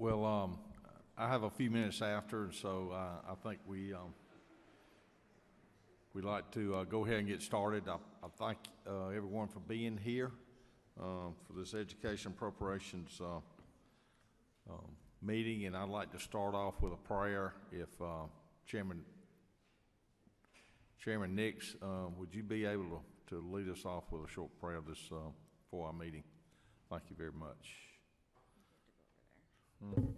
Well, I have a few minutes after, and so I think we'd like to go ahead and get started. I thank everyone for being here for this Education Appropriations meeting, and I'd like to start off with a prayer. If Chairman Nix, would you be able to lead us off with a short prayer for our meeting? Thank you very much. Well,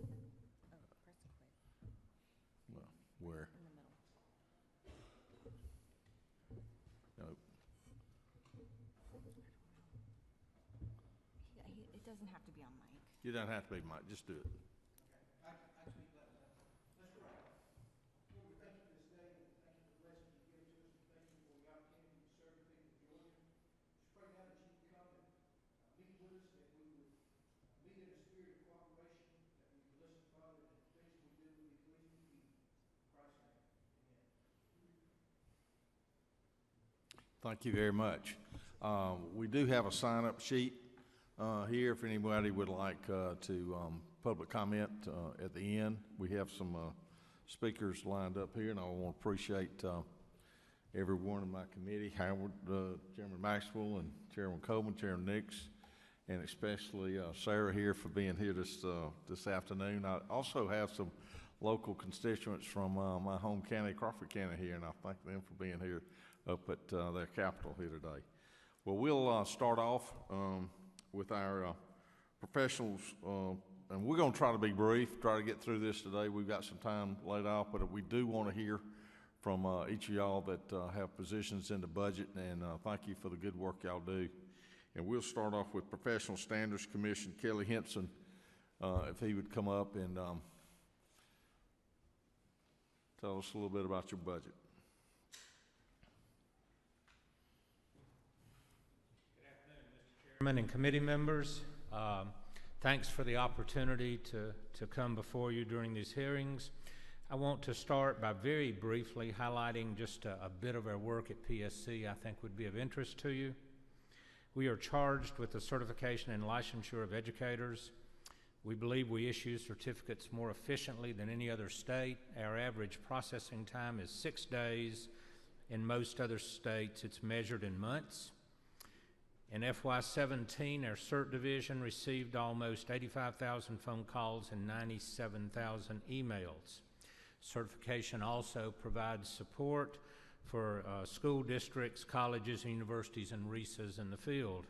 where? In the middle. Nope. It doesn't have to be on mic. You don't have to be, Mike. Just do it. Thank you very much. We do have a sign-up sheet here if anybody would like to public comment at the end. We have some speakers lined up here, and I want to appreciate everyone in my committee, Howard, Chairman Maxwell, and Chairman Coleman, Chairman Nix, and especially Sarah here for being here this afternoon. I also have some local constituents from my home county, Crawford County, here, and I thank them for being here up at their capital here today. Well, we'll start off with our professionals, and we're going to try to be brief, try to get through this today. We've got some time laid off, but we do want to hear from each of y'all that have positions in the budget, and thank you for the good work y'all do. And we'll start off with Professional Standards Commission, Kelly Henson, if he would come up and tell us a little bit about your budget. And committee members, thanks for the opportunity to come before you during these hearings. I want to start by very briefly highlighting just a bit of our work at PSC I think would be of interest to you. We are charged with the certification and licensure of educators. We believe we issue certificates more efficiently than any other state. Our average processing time is 6 days. In most other states, it's measured in months. In FY17, our CERT division received almost 85,000 phone calls and 97,000 emails. Certification also provides support for school districts, colleges, universities, and RESAs in the field.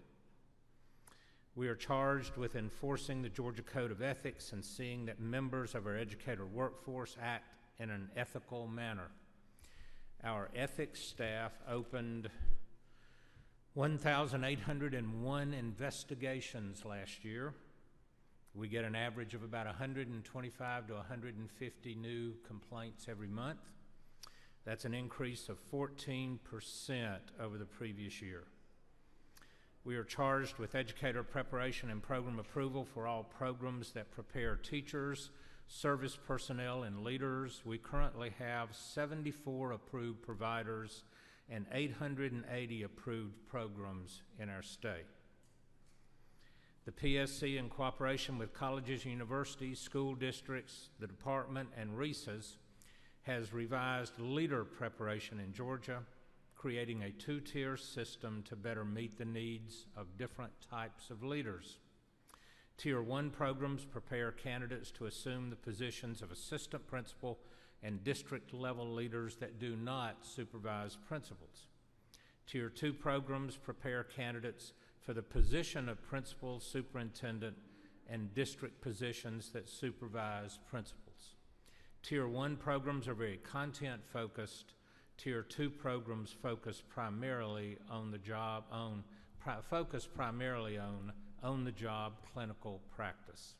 We are charged with enforcing the Georgia Code of Ethics and seeing that members of our educator workforce act in an ethical manner. Our ethics staff opened 1,801 investigations last year. We get an average of about 125 to 150 new complaints every month. That's an increase of 14% over the previous year. We are charged with educator preparation and program approval for all programs that prepare teachers, service personnel, and leaders. We currently have 74 approved providers and 880 approved programs in our state. The PSC, in cooperation with colleges, universities, school districts, the department, and RESAs, has revised leader preparation in Georgia, creating a two-tier system to better meet the needs of different types of leaders. Tier 1 programs prepare candidates to assume the positions of assistant principal and district-level leaders that do not supervise principals. Tier 2 programs prepare candidates for the position of principal, superintendent, and district positions that supervise principals. Tier 1 programs are very content-focused. Tier 2 programs focus primarily on the job on-the-job clinical practice.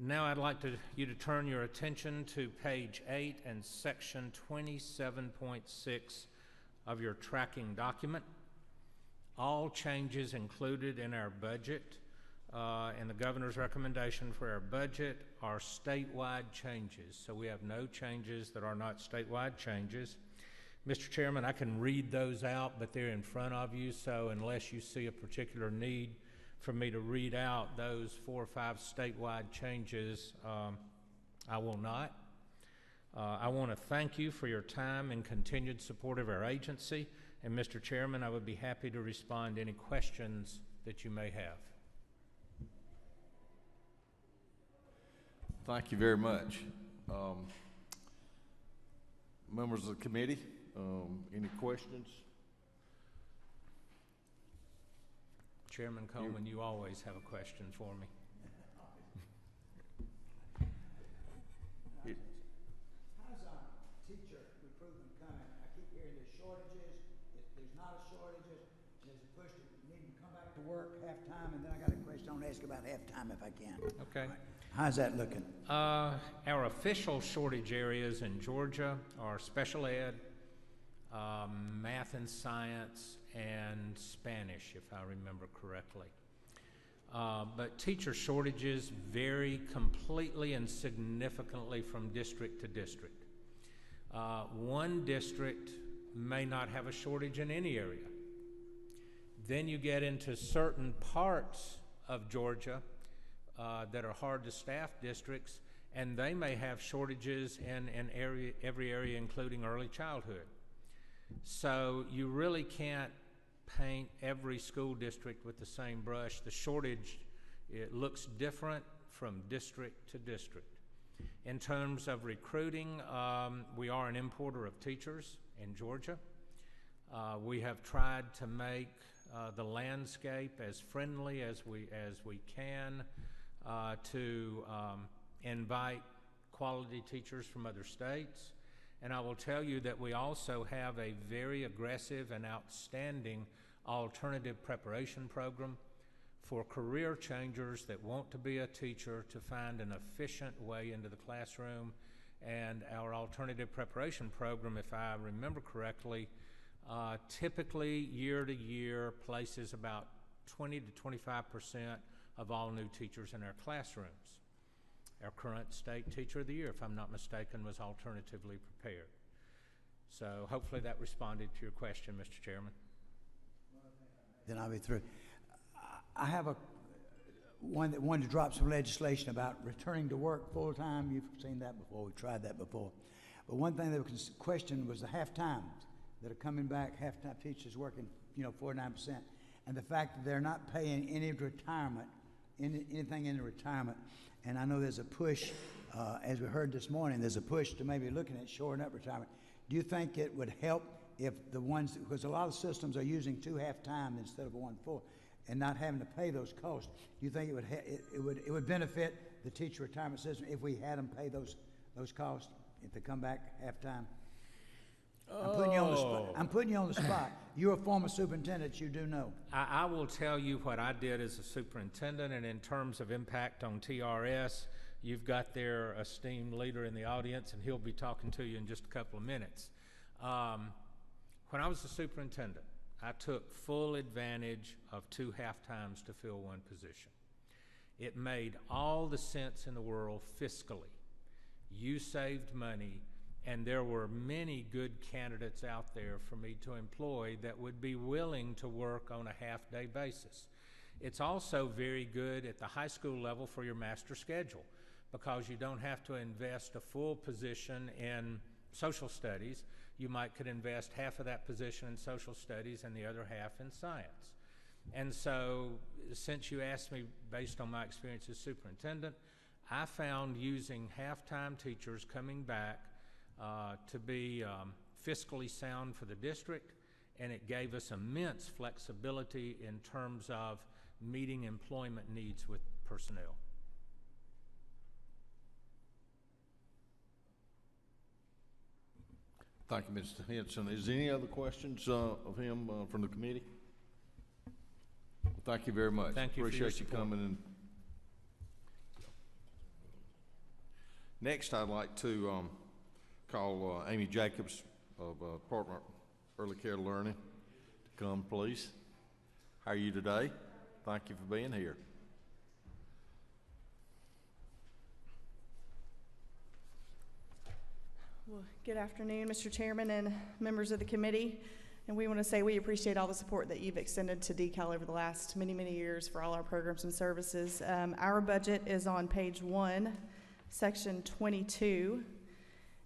Now I'd like you to turn your attention to page 8 and section 27.6 of your tracking document. All changes included in our budget and the governor's recommendation for our budget are statewide changes. So we have no changes that are not statewide changes. Mr. Chairman, I can read those out, but they're in front of you, so unless you see a particular need for me to read out those 4 or 5 statewide changes, I will not. I want to thank you for your time and continued support of our agency. And Mr. Chairman, I would be happy to respond to any questions that you may have. Thank you very much. Members of the committee, any questions? Chairman Coleman, you always have a question for me. How's our teacher recruitment coming? I keep hearing there's shortages. If there's not a shortages, there's a push to need to come back to work half-time, and then I got a question I want to ask about half-time if I can. Okay. All right. How's that looking? Our official shortage areas in Georgia are special ed, math and science, and Spanish, if I remember correctly. But teacher shortages vary completely and significantly from district to district. One district may not have a shortage in any area. Then you get into certain parts of Georgia that are hard to staff districts, and they may have shortages in every area, including early childhood. So you really can't paint every school district with the same brush. The shortage, it looks different from district to district. In terms of recruiting, we are an importer of teachers in Georgia. We have tried to make the landscape as friendly as we can to invite quality teachers from other states. And I will tell you that we also have a very aggressive and outstanding alternative preparation program for career changers that want to be a teacher to find an efficient way into the classroom. And our alternative preparation program, if I remember correctly, typically year to year places about 20 to 25% of all new teachers in our classrooms. Our current state teacher of the year, if I'm not mistaken, was alternatively prepared. So hopefully that responded to your question, Mr. Chairman. Then I'll be through. I have one that wanted to drop some legislation about returning to work full-time. You've seen that before. We've tried that before. But one thing that was questioned was the half-times that are coming back, half-time teachers working, 49%, and the fact that they're not paying any retirement, anything in the retirement. And I know there's a push, as we heard this morning, there's a push to maybe looking at shoring up retirement. Do you think it would help if the ones, because a lot of systems are using 2 half-time instead of 1 full, and not having to pay those costs? Do you think it would benefit the teacher retirement system if we had them pay those costs if they come back half-time? I'm putting you on the spot. I'm putting you on the spot. You're a former superintendent. You do know. I will tell you what I did as a superintendent, and in terms of impact on TRS, you've got their esteemed leader in the audience, and he'll be talking to you in just a couple of minutes. When I was the superintendent, I took full advantage of 2 half-times to fill 1 position. It made all the sense in the world fiscally. You saved money, and there were many good candidates out there for me to employ that would be willing to work on a half-day basis. It's also very good at the high school level for your master schedule, because you don't have to invest a full position in social studies. You could invest half of that position in social studies and the other half in science. And so, since you asked me based on my experience as superintendent, I found using half-time teachers coming back to be fiscally sound for the district, and it gave us immense flexibility in terms of meeting employment needs with personnel. Thank you, Mr. Henson. Is there any other questions of him from the committee? Well, thank you very much. Thank you. Appreciate you coming in. Next, I'd like to call Amy Jacobs of Department of Early Care Learning to come, please. How are you today? Thank you for being here. Well, good afternoon, Mr. Chairman and members of the committee. And we want to say we appreciate all the support that you've extended to DECAL over the last many, many years for all our programs and services. Our budget is on page 1, section 22.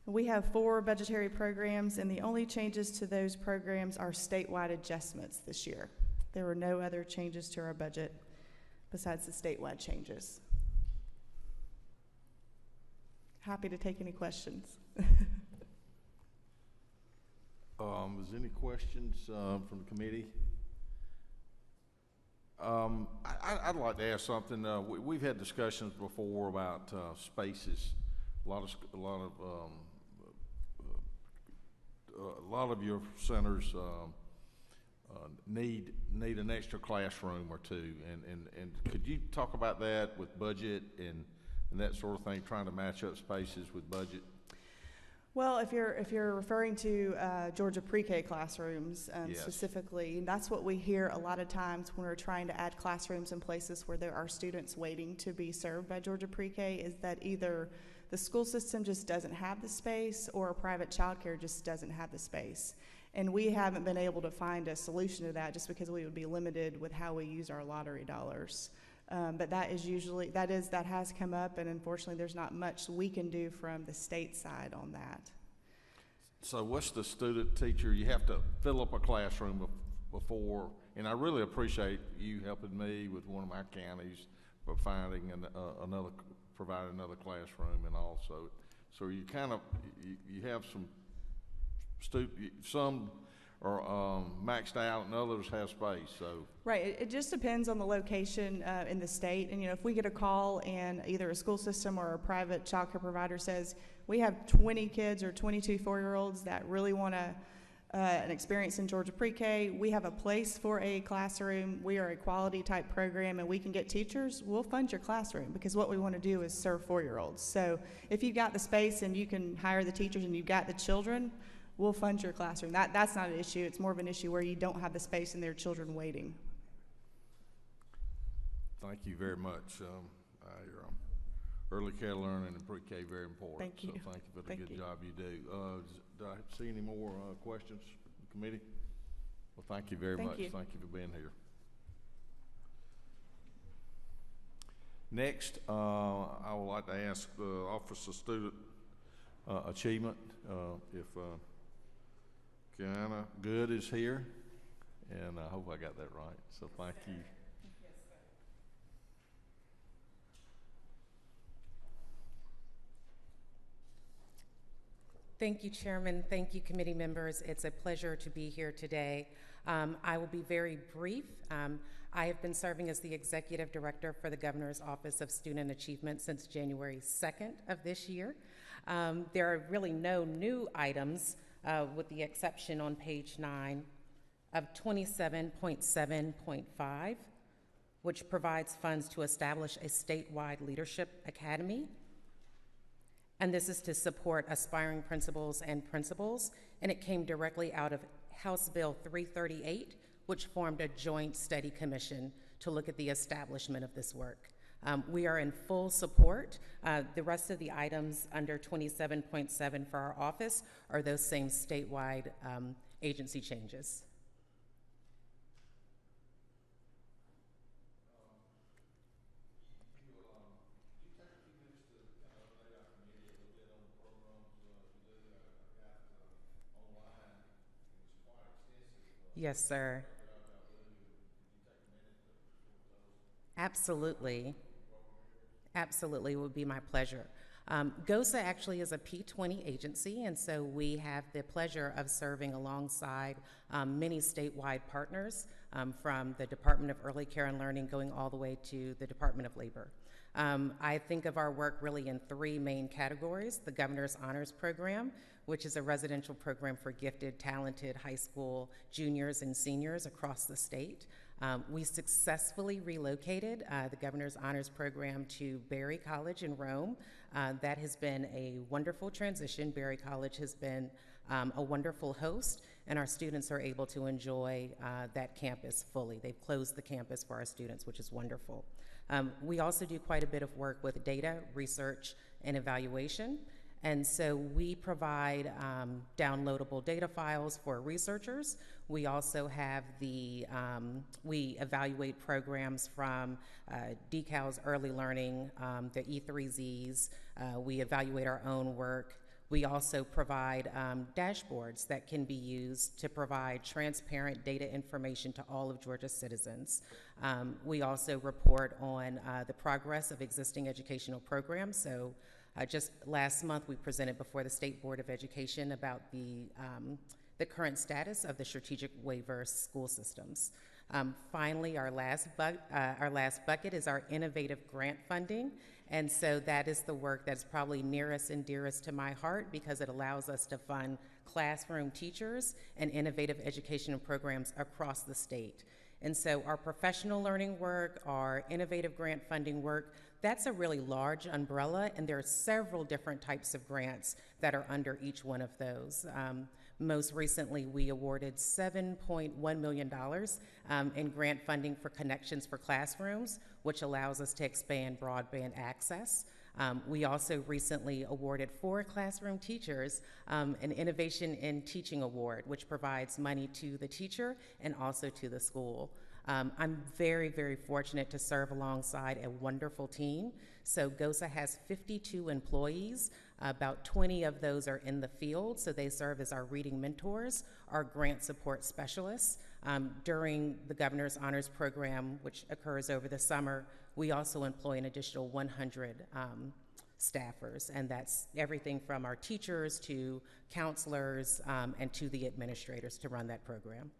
We have 4 budgetary programs, and the only changes to those programs are statewide adjustments this year. There were no other changes to our budget besides the statewide changes. Happy to take any questions. Is there any questions from the committee? I'd like to ask something. We've had discussions before about spaces. A lot of your centers need an extra classroom or two, and could you talk about that with budget and that sort of thing, trying to match up spaces with budget? Well, if you're referring to Georgia pre-K classrooms Yes. specifically, that's what we hear a lot of times when we're trying to add classrooms in places where there are students waiting to be served by Georgia pre-K, is that either the school system just doesn't have the space or private childcare just doesn't have the space. And we haven't been able to find a solution to that just because we would be limited with how we use our lottery dollars. But that has come up, and unfortunately there's not much we can do from the state side on that. So what's the student teacher, you have to fill up a classroom before, and I really appreciate you helping me with one of my counties for finding providing another classroom, and also, so you kind of, you have some are maxed out and others have space, so. Right, it just depends on the location in the state, and if we get a call and either a school system or a private child care provider says, we have 20 kids or 22 4-year-olds that really want an experience in Georgia pre-K, we have a place for a classroom, we are a quality type program, and we can get teachers, we'll fund your classroom, because what we want to do is serve 4-year-olds. So if you've got the space and you can hire the teachers and you've got the children, we'll fund your classroom. That's not an issue. It's more of an issue where you don't have the space and there are children waiting. Thank you very much. Your early care learning and pre-K very important. Thank you. So thank you for the good job you do. Do I see any more questions from the committee? Well, thank you very much. Thank you for being here. Next, I would like to ask the Office of Student Achievement if Kiana Good is here, and I hope I got that right. So thank you. Yes, sir. Thank you, Chairman. Thank you, committee members. It's a pleasure to be here today. I will be very brief. I have been serving as the Executive Director for the Governor's Office of Student Achievement since January 2nd of this year. There are really no new items with the exception on page 9 of 27.7.5, which provides funds to establish a statewide leadership academy. And this is to support aspiring principals and principals, and it came directly out of House Bill 338, which formed a joint study commission to look at the establishment of this work. We are in full support. The rest of the items under 27.7 for our office are those same statewide agency changes. Yes, sir. Absolutely. Absolutely, it would be my pleasure. GOSA actually is a P20 agency, and so we have the pleasure of serving alongside many statewide partners from the Department of Early Care and Learning going all the way to the Department of Labor. I think of our work really in 3 main categories: the Governor's Honors Program, which is a residential program for gifted, talented high school juniors and seniors across the state. We successfully relocated the Governor's Honors Program to Berry College in Rome. That has been a wonderful transition. Berry College has been a wonderful host, and our students are able to enjoy that campus fully. They've closed the campus for our students, which is wonderful. We also do quite a bit of work with data, research, and evaluation. And so we provide downloadable data files for researchers. We also have we evaluate programs from DECAL's early learning, the E3Zs. We evaluate our own work. We also provide dashboards that can be used to provide transparent data information to all of Georgia's citizens. We also report on the progress of existing educational programs. So just last month, we presented before the State Board of Education about the current status of the strategic waiver school systems. Finally, our last bucket is our innovative grant funding. And so that is the work that's probably nearest and dearest to my heart because it allows us to fund classroom teachers and innovative educational programs across the state. And so our professional learning work, our innovative grant funding work, that's a really large umbrella, and there are several different types of grants that are under each one of those. Most recently, we awarded $7.1 million in grant funding for Connections for Classrooms, which allows us to expand broadband access. We also recently awarded 4 classroom teachers an Innovation in Teaching Award, which provides money to the teacher and also to the school. I'm very, very fortunate to serve alongside a wonderful team. So GOSA has 52 employees. About 20 of those are in the field, so they serve as our reading mentors, our grant support specialists. During the Governor's Honors Program, which occurs over the summer, we also employ an additional 100 staffers, and that's everything from our teachers to counselors and to the administrators to run that program.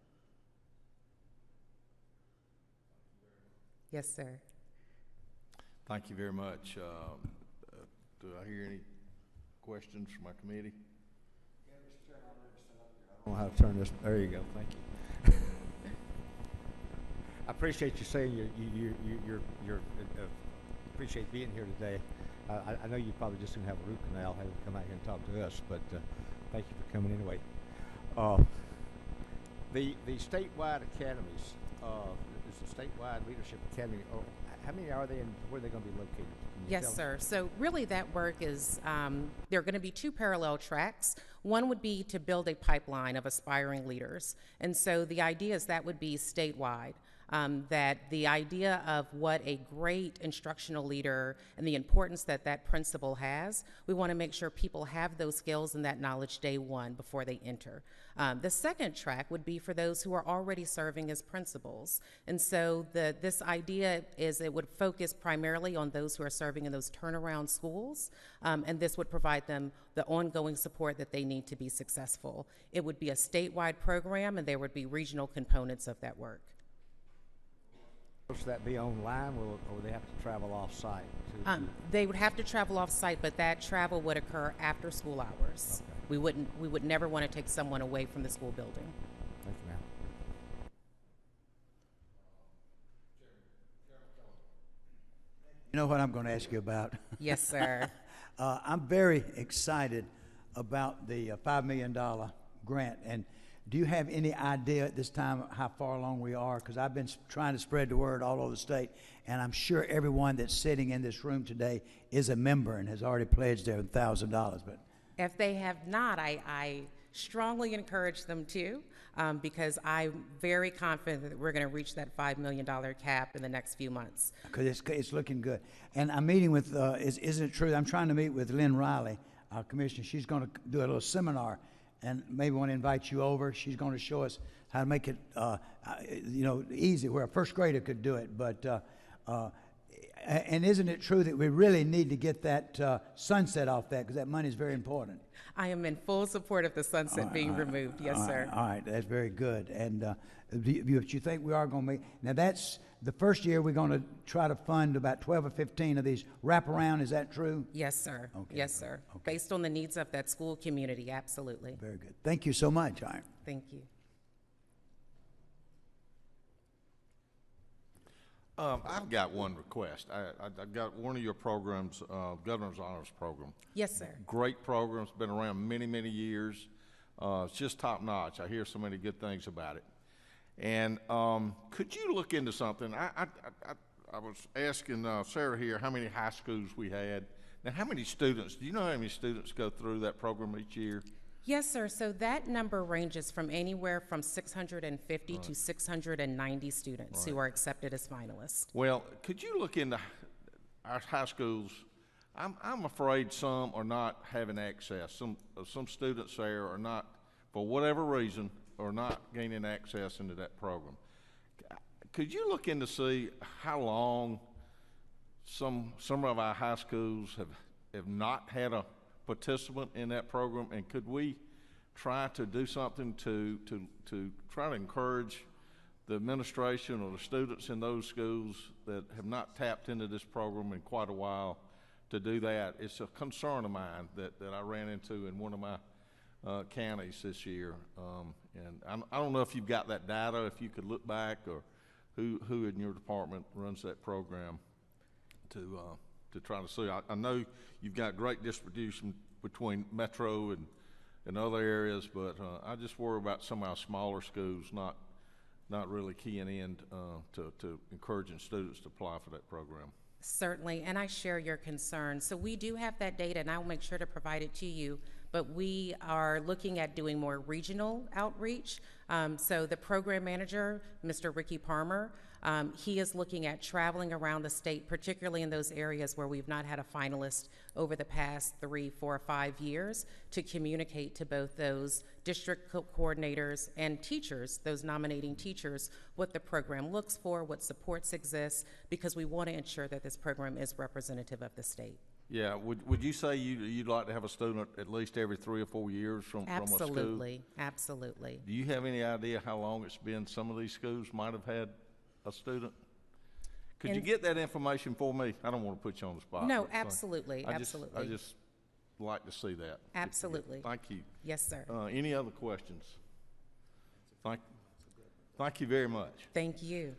Yes, sir. Thank you very much. Do I hear any questions from my committee? Yeah, Mr. Chairman, I don't know how to turn this. There you go. Thank you. I appreciate you saying you appreciate being here today. I know you probably just didn't have a root canal, had to come out here and talk to us, but thank you for coming anyway. The statewide academies, is the statewide leadership academy. How many are they, and where are they going to be located? Can you Yes, tell us? sir. So really that work is, there are going to be 2 parallel tracks. One would be to build a pipeline of aspiring leaders. And so the idea is that would be statewide. That the idea of what a great instructional leader and the importance that that principal has, we want to make sure people have those skills and that knowledge day one before they enter. The second track would be for those who are already serving as principals. And so this idea is it would focus primarily on those who are serving in those turnaround schools, and this would provide them the ongoing support that they need to be successful. It would be a statewide program, and there would be regional components of that work. Will that be online, or would they have to travel off-site? They would have to travel off-site, but that travel would occur after school hours. Okay. We would never want to take someone away from the school building. Thank you, ma'am. You know what I'm going to ask you about? Yes, sir. I'm very excited about the $5 million grant. And do you have any idea at this time how far along we are? Because I've been trying to spread the word all over the state, and I'm sure everyone that's sitting in this room today is a member and has already pledged their $1,000. But If they have not, I strongly encourage them to, because I'm very confident that we're going to reach that $5 million cap in the next few months. because it's looking good. And I'm meeting with, isn't it true? I'm trying to meet with Lynn Riley, our commissioner. She's going to do a little seminar, and maybe want to invite you over. She's going to show us how to make it, easy, where a first grader could do it. But and isn't it true that we really need to get that sunset off that, because that money is very important? I am in full support of the sunset being removed. Yes, sir. All right, that's very good. And do you think we are going to make? Now that's the first year we're going to try to fund about 12 or 15 of these wraparound. Is that true? Yes, sir. Okay. Yes, sir. Okay. Based on the needs of that school community, absolutely. Very good. Thank you so much. All right. Thank you. I've got one request. I've got one of your programs, Governor's Honors Program. Yes, sir. Great program. It's been around many, many years. It's just top notch. I hear so many good things about it. And could you look into something? I was asking Sarah here how many high schools we had. Now, how many students, do you know how many students go through that program each year? Yes, sir. So that number ranges from anywhere from 650 to 690 students who are accepted as finalists. Well, could you look into our high schools? I'm afraid some are not having access. Some students there are not, for whatever reason, are not gaining access into that program. Could you look in to see how long some of our high schools have not had a participant in that program, and could we try to do something to try to encourage the administration or the students in those schools that have not tapped into this program in quite a while to do that? It's a concern of mine that I ran into in one of my counties this year, and I don't know if you've got that data, if you could look back, or who in your department runs that program to try to see. I know you've got great distribution between metro and other areas, but I just worry about some of our smaller schools not really keying in to encouraging students to apply for that program. Certainly, and I share your concern. So we do have that data, and I'll make sure to provide it to you, but we are looking at doing more regional outreach. So the program manager, Mr. Ricky Palmer, he is looking at traveling around the state, particularly in those areas where we've not had a finalist over the past 3, 4, 5 years, to communicate to both those district coordinators and teachers, those nominating teachers, what the program looks for, what supports exist, because we want to ensure that this program is representative of the state. Yeah, would you say you'd like to have a student at least every 3 or 4 years from a school? Absolutely, absolutely. Do you have any idea how long it's been some of these schools might have had a student? Could you get that information for me? I don't want to put you on the spot. No, absolutely, absolutely. I just like to see that. Absolutely. Thank you. Yes, sir. Any other questions? Thank you very much. Thank you.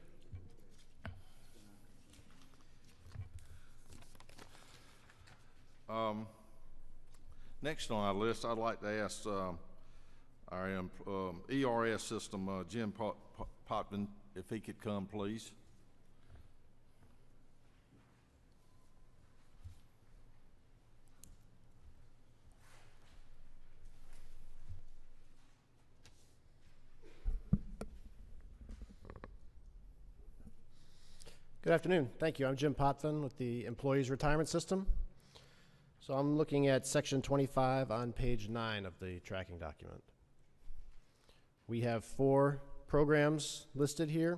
Next on our list, I'd like to ask our ERS system, Jim Potvin, if he could come, please. Good afternoon. Thank you. I'm Jim Potvin with the Employees Retirement System. So I'm looking at section 25 on page 9 of the tracking document. We have 4 programs listed here.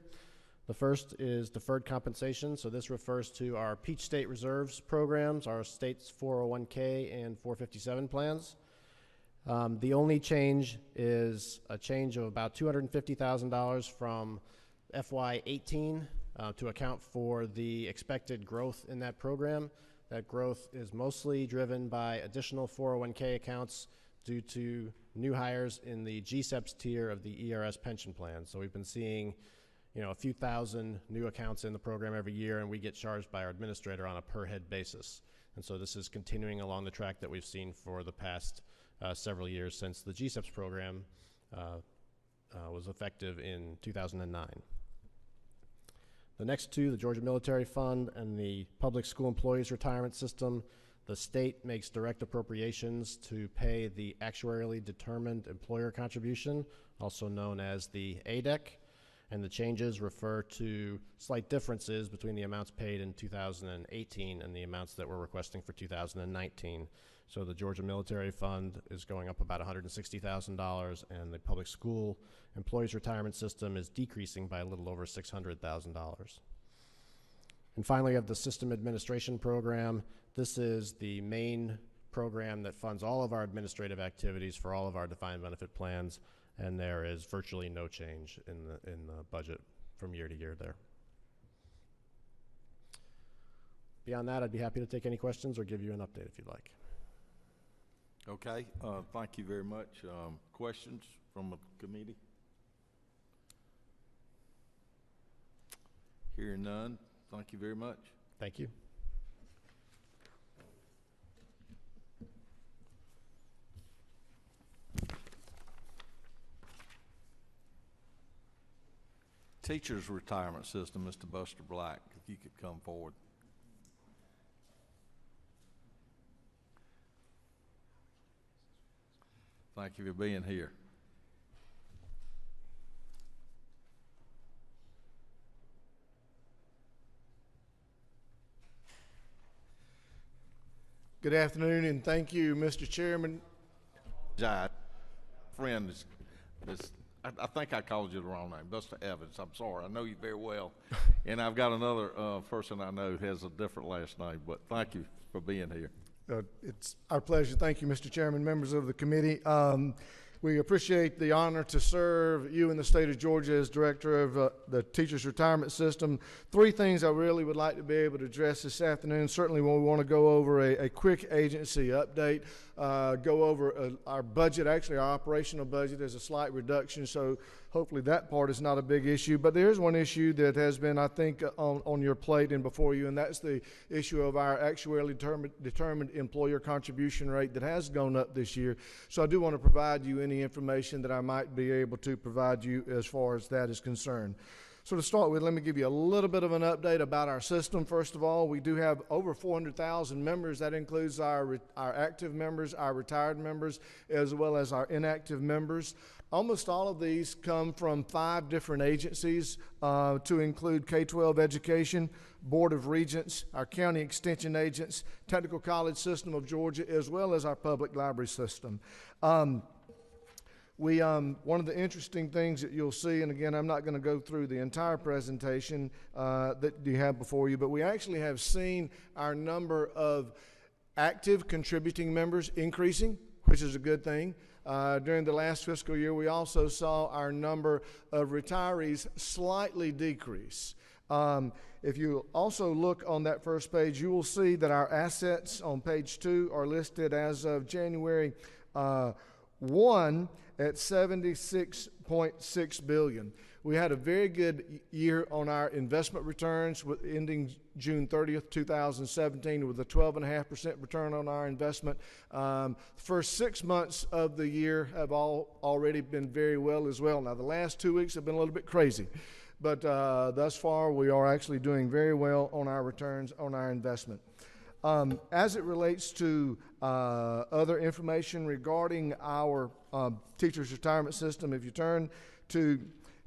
The first is deferred compensation. So this refers to our Peach State Reserves programs, our state's 401k and 457 plans. The only change is a change of about $250,000 from FY18 to account for the expected growth in that program. That growth is mostly driven by additional 401k accounts due to new hires in the GSEPS tier of the ERS pension plan. So we've been seeing, a few thousand new accounts in the program every year, and we get charged by our administrator on a per head basis. And so this is continuing along the track that we've seen for the past several years since the GSEPS program was effective in 2009. The next two, the Georgia Military Fund and the Public School Employees Retirement System, the state makes direct appropriations to pay the actuarially determined employer contribution, also known as the ADEC, and the changes refer to slight differences between the amounts paid in 2018 and the amounts that we're requesting for 2019. So the Georgia Military Fund is going up about $160,000, and the Public School Employees Retirement System is decreasing by a little over $600,000. And finally, we have the System Administration Program. This is the main program that funds all of our administrative activities for all of our defined benefit plans, and there is virtually no change in the budget from year to year there. Beyond that, I'd be happy to take any questions or give you an update if you'd like. Okay, thank you very much. Questions from the committee? Hearing none, thank you very much. Thank you. Teachers Retirement System, Mr. Buster Black, if you could come forward. Thank you for being here. Good afternoon, and thank you, Mr. Chairman. Friend I think I called you the wrong name, Buster Evans. I'm sorry. I know you very well. And I've got another person I know who has a different last name, but thank you for being here. It's our pleasure. Thank you, Mr. Chairman, members of the committee. We appreciate the honor to serve you in the state of Georgia as director of the Teachers Retirement System. Three things I really would like to be able to address this afternoon. Certainly, we want to go over a quick agency update, go over our budget. Actually, our operational budget is a slight reduction, so hopefully that part is not a big issue. But there is one issue that has been, I think, on your plate and before you, and that's the issue of our actuarially determined employer contribution rate that has gone up this year. So I do want to provide you any information that I might be able to provide you as far as that is concerned. So to start with, let me give you a little bit of an update about our system. First of all, we do have over 400,000 members. That includes our active members, our retired members, as well as our inactive members. Almost all of these come from 5 different agencies to include K-12 Education, Board of Regents, our county extension agents, Technical College System of Georgia, as well as our public library system. One of the interesting things that you'll see, and again, I'm not going to go through the entire presentation that you have before you, but we actually have seen our number of active contributing members increasing, which is a good thing. During the last fiscal year, we also saw our number of retirees slightly decrease. If you also look on that first page, you will see that our assets on page 2 are listed as of January 1 at $76.6 billion. We had a very good year on our investment returns, ending June 30th, 2017, with a 12.5% return on our investment. First 6 months of the year have already been very well as well. Now, the last 2 weeks have been a little bit crazy, but thus far we are actually doing very well on our returns on our investment. As it relates to other information regarding our teachers' retirement system, if you turn to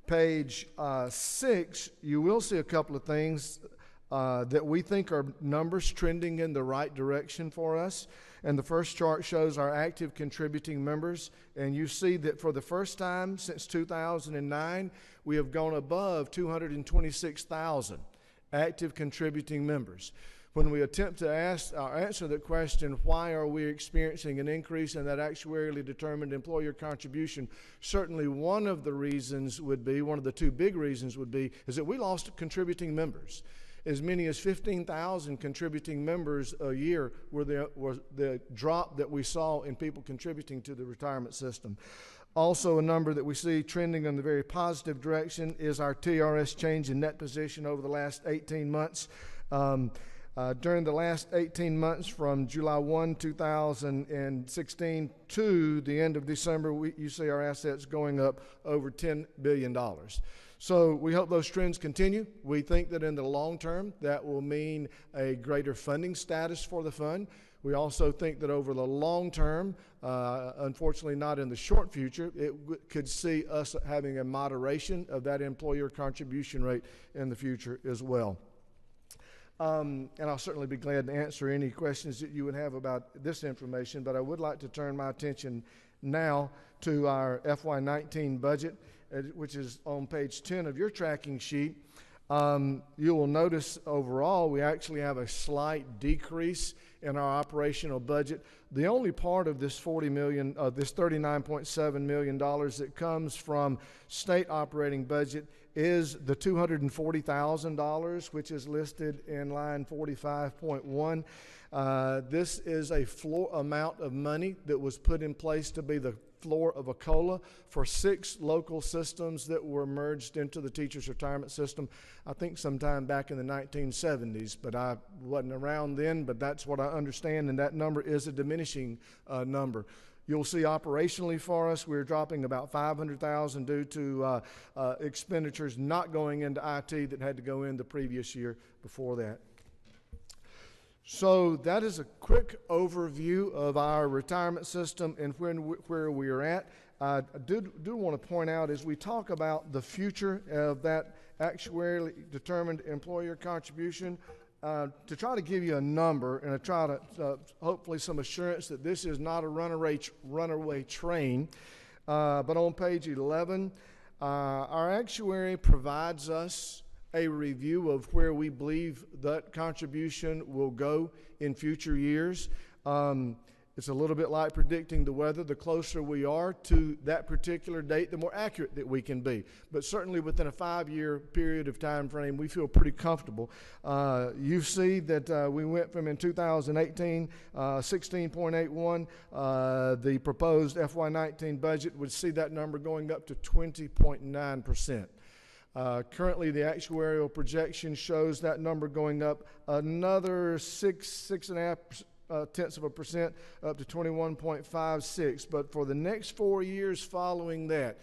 page 6, you will see a couple of things that we think are numbers trending in the right direction for us. And the first chart shows our active contributing members. And you see that for the first time since 2009, we have gone above 226,000 active contributing members. When we attempt to answer the question, why are we experiencing an increase in that actuarially determined employer contribution, certainly one of the reasons would be, one of the 2 big reasons would be, is that we lost contributing members. As many as 15,000 contributing members a year was the drop that we saw in people contributing to the retirement system. Also, a number that we see trending in the very positive direction is our TRS change in net position over the last 18 months. During the last 18 months, from July 1, 2016 to the end of December, you see our assets going up over $10 billion. So we hope those trends continue. We think that in the long term, that will mean a greater funding status for the fund. We also think that over the long term, unfortunately not in the short future, it could see us having a moderation of that employer contribution rate in the future as well. And I'll certainly be glad to answer any questions that you would have about this information, but I would like to turn my attention now to our FY19 budget, which is on page 10 of your tracking sheet. You will notice overall we actually have a slight decrease in our operational budget. The only part of this this $39.7 million that comes from state operating budget is the $240,000, which is listed in line 45.1. This is a floor amount of money that was put in place to be the floor of a COLA for 6 local systems that were merged into the teachers' retirement system, I think sometime back in the 1970s, but I wasn't around then, but that's what I understand, and that number is a diminishing number. You'll see operationally for us, we're dropping about $500,000 due to expenditures not going into IT that had to go in the previous year before that. So that is a quick overview of our retirement system and where we are at. I do want to point out as we talk about the future of that actuarially determined employer contribution, to try to give you a number and to try to hopefully some assurance that this is not a runaway train. But on page 11, our actuary provides us a review of where we believe that contribution will go in future years. It's a little bit like predicting the weather. The closer we are to that particular date, the more accurate that we can be. But certainly within a 5-year period of time frame, we feel pretty comfortable. You see that we went from in 2018, 16.81. The proposed FY19 budget would see that number going up to 20.9%. Currently, the actuarial projection shows that number going up another 6.5 tenths of a percent up to 21.56. But for the next 4 years following that,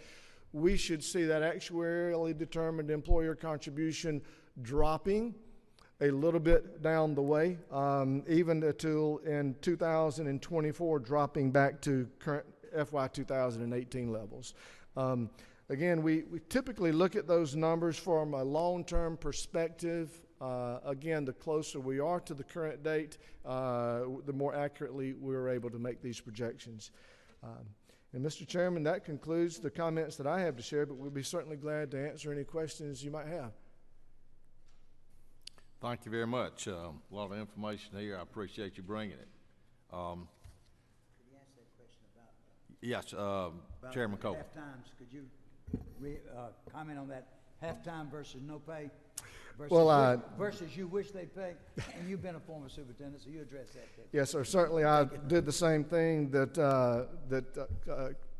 we should see that actuarially determined employer contribution dropping a little bit down the way, even until in 2024 dropping back to current FY 2018 levels. Again, we typically look at those numbers from a long-term perspective. Again, the closer we are to the current date, the more accurately we're able to make these projections. And Mr. Chairman, that concludes the comments that I have to share, but we'll be certainly glad to answer any questions you might have. Thank you very much. A lot of information here. I appreciate you bringing it. Could you answer that question about? Yes, About Chairman Cole. half times? Could you comment on that half-time versus no pay? Versus, versus you wish they'd pay, and you've been a former superintendent, so you address that. Yes, sir. Certainly, I did the same thing that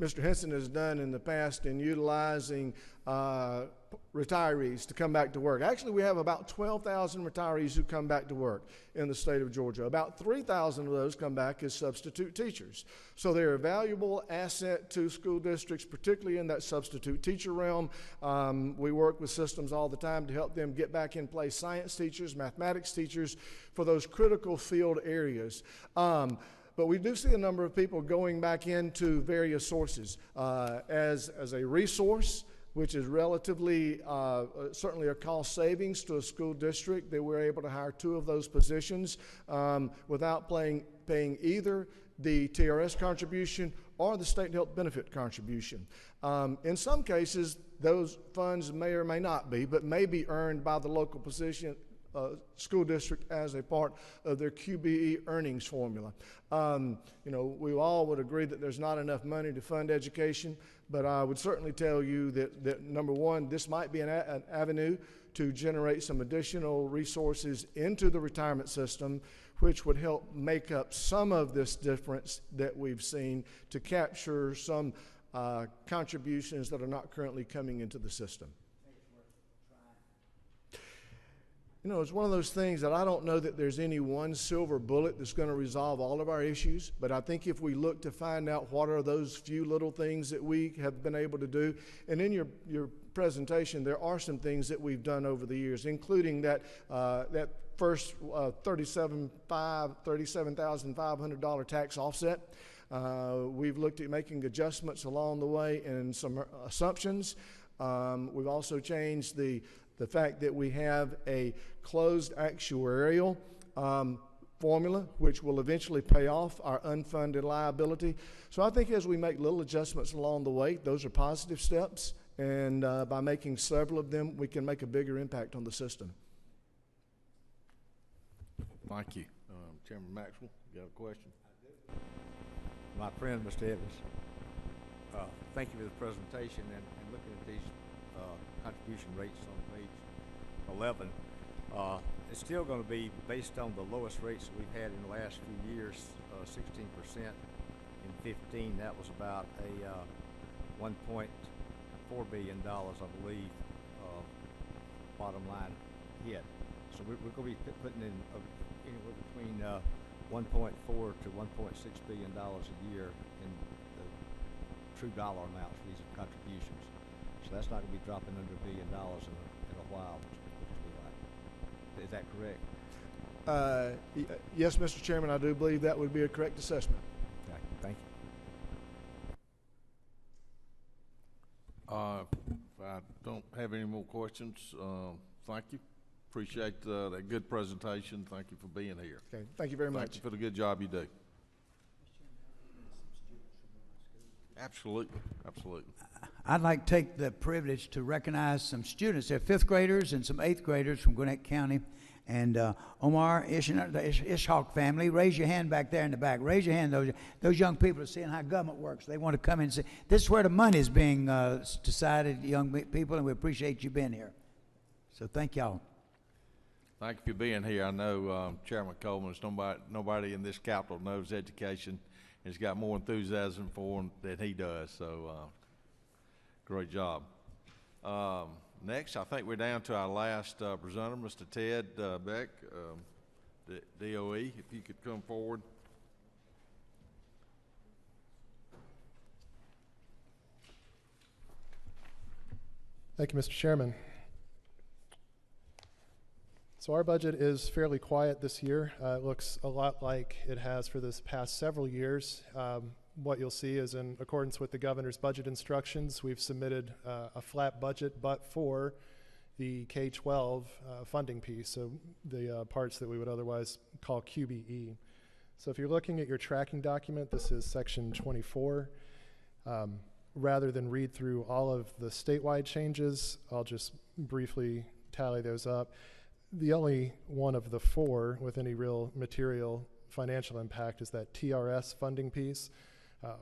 Mr. Henson has done in the past in utilizing retirees to come back to work. Actually, we have about 12,000 retirees who come back to work in the state of Georgia. About 3,000 of those come back as substitute teachers. So they're a valuable asset to school districts, particularly in that substitute teacher realm. We work with systems all the time to help them get back in place science teachers, mathematics teachers for those critical field areas. But we do see a number of people going back into various sources as a resource, which is relatively, certainly a cost savings to a school district, that we're able to hire 2 of those positions without paying either the TRS contribution or the state health benefit contribution. In some cases, those funds may or may not be, but may be earned by the local position school district as a part of their QBE earnings formula. You know, we all would agree that there's not enough money to fund education, but I would certainly tell you that number one, this might be an avenue to generate some additional resources into the retirement system, which would help make up some of this difference that we've seen to capture some contributions that are not currently coming into the system. You know, it's one of those things that I don't know that there's any one silver bullet that's going to resolve all of our issues, but I think if we look to find out what are those few little things that we have been able to do, and in your presentation, there are some things that we've done over the years, including that first $37,500 tax offset. We've looked at making adjustments along the way and some assumptions. We've also changed the fact that we have a closed actuarial formula, which will eventually pay off our unfunded liability. So I think as we make little adjustments along the way, those are positive steps, and by making several of them, we can make a bigger impact on the system. Thank you. Chairman Maxwell, you got a question? My friend, Mr. Evans, thank you for the presentation and looking at these contribution rates on page 11. It's still going to be based on the lowest rates that we've had in the last few years, 16%. In 15, that was about a $1.4 billion, I believe, bottom line hit. So we're going to be putting in anywhere between 1.4 to 1.6 billion dollars a year in the true dollar amounts for these contributions. So that's not going to be dropping under $1 billion in a while, which would be like. Is that correct? Yes, Mr. Chairman, I do believe that would be a correct assessment. Okay, thank you. If I don't have any more questions, thank you. Appreciate that good presentation. Thank you for being here. Okay, thank you very Thank much. you for the good job you do. Absolutely, absolutely. I'd like to take the privilege to recognize some students. They're fifth graders and some eighth graders from Gwinnett County. And Omar, the Ishaq family, raise your hand back there in the back. Raise your hand. Those young people are seeing how government works. They want to come in and see. This is where the money is being decided, young people, and we appreciate you being here. So thank y'all. Thank you for being here. I know Chairman Coleman, nobody in this capital knows education. Has got more enthusiasm for him than he does. So great job. Next, I think we're down to our last presenter, Mr. Ted Beck, DOE. If you could come forward. Thank you, Mr. Chairman. So our budget is fairly quiet this year. It looks a lot like it has for this past several years. What you'll see is in accordance with the governor's budget instructions, we've submitted a flat budget, but for the K-12 funding piece, so the parts that we would otherwise call QBE. So if you're looking at your tracking document, this is section 24. Rather than read through all of the statewide changes, I'll just briefly tally those up. The only one of the four with any real material financial impact is that TRS funding piece,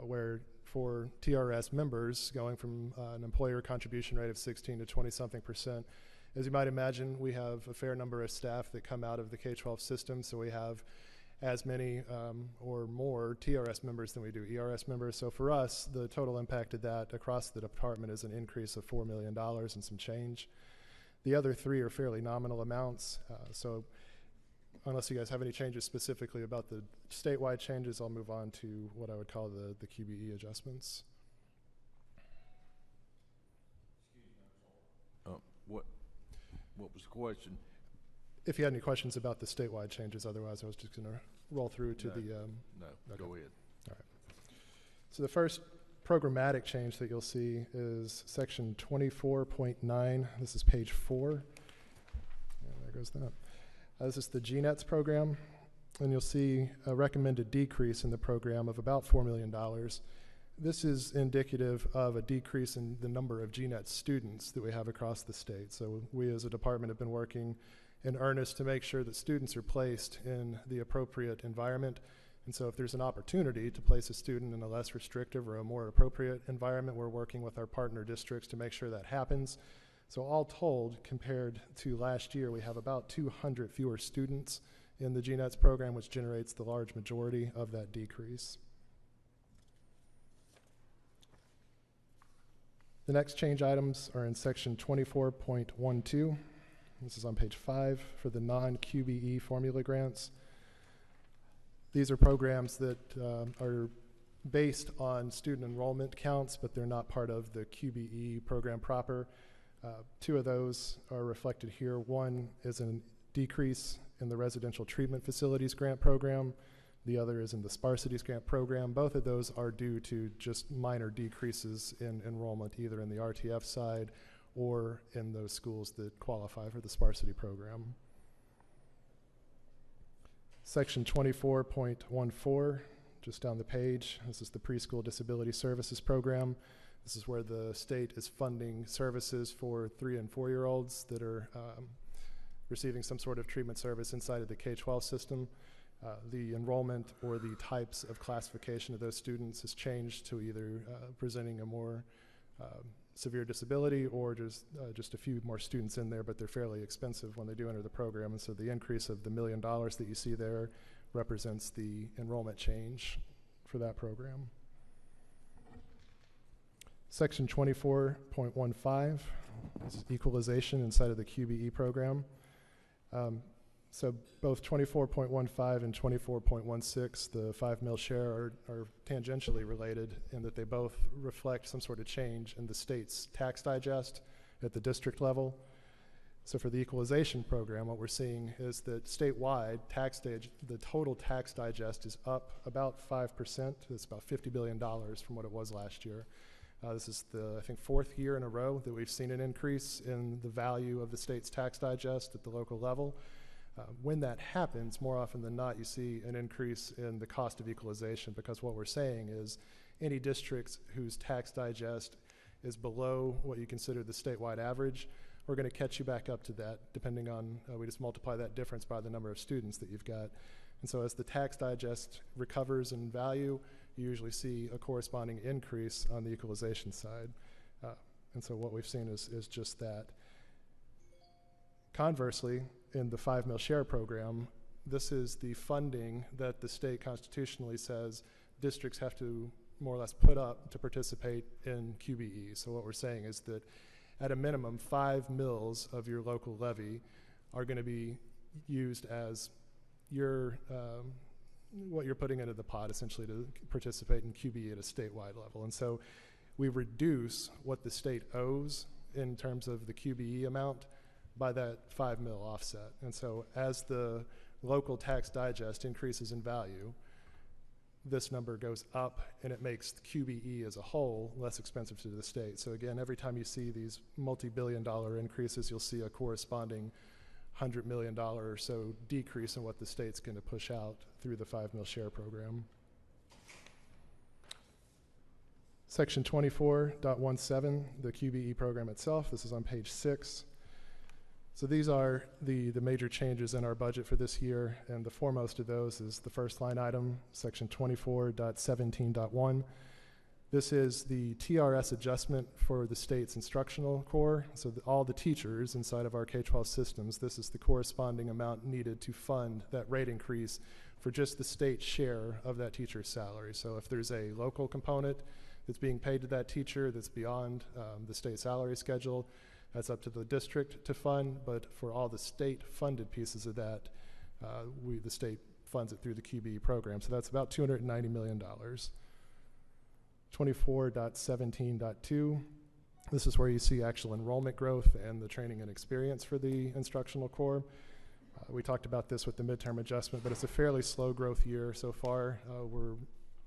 where for TRS members going from an employer contribution rate of 16 to 20-something%. As you might imagine, we have a fair number of staff that come out of the K-12 system, so we have as many or more TRS members than we do ERS members. So for us, the total impact of that across the department is an increase of $4 million and some change. The other three are fairly nominal amounts, so unless you guys have any changes specifically about the statewide changes, I'll move on to what I would call the QBE adjustments. What was the question? If you had any questions about the statewide changes, otherwise I was just going to roll through to the... No, okay. Go ahead. All right. So the first programmatic change that you'll see is section 24.9. This is page 4. And there goes that. This is the GNETS program, and you'll see a recommended decrease in the program of about $4 million. This is indicative of a decrease in the number of GNETS students that we have across the state. So we as a department have been working in earnest to make sure that students are placed in the appropriate environment. And so if there's an opportunity to place a student in a less restrictive or a more appropriate environment, we're working with our partner districts to make sure that happens. So all told, compared to last year, we have about 200 fewer students in the GNETS program, which generates the large majority of that decrease. The next change items are in section 24.12. This is on page 5 for the non-QBE formula grants. These are programs that are based on student enrollment counts, but they're not part of the QBE program proper. Two of those are reflected here. One is a decrease in the residential treatment facilities grant program. The other is in the Sparsities grant program. Both of those are due to just minor decreases in enrollment, either in the RTF side or in those schools that qualify for the Sparsity program. Section 24.14, just down the page, this is the Preschool Disability Services Program. This is where the state is funding services for 3- and 4-year-olds that are receiving some sort of treatment service inside of the K-12 system. The enrollment or the types of classification of those students has changed to either presenting a more severe disability or just a few more students in there, but they're fairly expensive when they do enter the program. And so the increase of the $1 million that you see there represents the enrollment change for that program. Section 24.15 is equalization inside of the QBE program. So both 24.15 and 24.16, the 5 mil share, are tangentially related in that they both reflect some sort of change in the state's tax digest at the district level. So for the equalization program, what we're seeing is that statewide the total tax digest is up about 5%. It's about $50 billion from what it was last year. This is the, I think, 4th year in a row that we've seen an increase in the value of the state's tax digest at the local level. When that happens, more often than not, you see an increase in the cost of equalization, because what we're saying is any districts whose tax digest is below what you consider the statewide average, we're going to catch you back up to that, depending on, we just multiply that difference by the number of students that you've got. And so as the tax digest recovers in value, you usually see a corresponding increase on the equalization side. And so what we've seen is just that. Conversely, in the 5 mil share program, this is the funding that the state constitutionally says districts have to more or less put up to participate in QBE. So what we're saying is that at a minimum, 5 mils of your local levy are going to be used as your what you're putting into the pot, essentially, to participate in QBE at a statewide level. And so we reduce what the state owes in terms of the QBE amount by that 5 mil offset. And so as the local tax digest increases in value, this number goes up, and it makes the QBE as a whole less expensive to the state. So again, every time you see these multi-billion-dollar increases, you'll see a corresponding $100 million or so decrease in what the state's going to push out through the 5 mil share program. Section 24.17, the QBE program itself. This is on page 6. So these are the major changes in our budget for this year, and the foremost of those is the first line item, section 24.17.1. This is the TRS adjustment for the state's instructional core. So all the teachers inside of our K-12 systems, this is the corresponding amount needed to fund that rate increase for just the state share of that teacher's salary. So if there's a local component that's being paid to that teacher that's beyond the state salary schedule, that's up to the district to fund, but for all the state-funded pieces of that, the state funds it through the QBE program. So that's about $290 million. 24.17.2, this is where you see actual enrollment growth and the training and experience for the instructional core. We talked about this with the midterm adjustment, but it's a fairly slow growth year so far. We're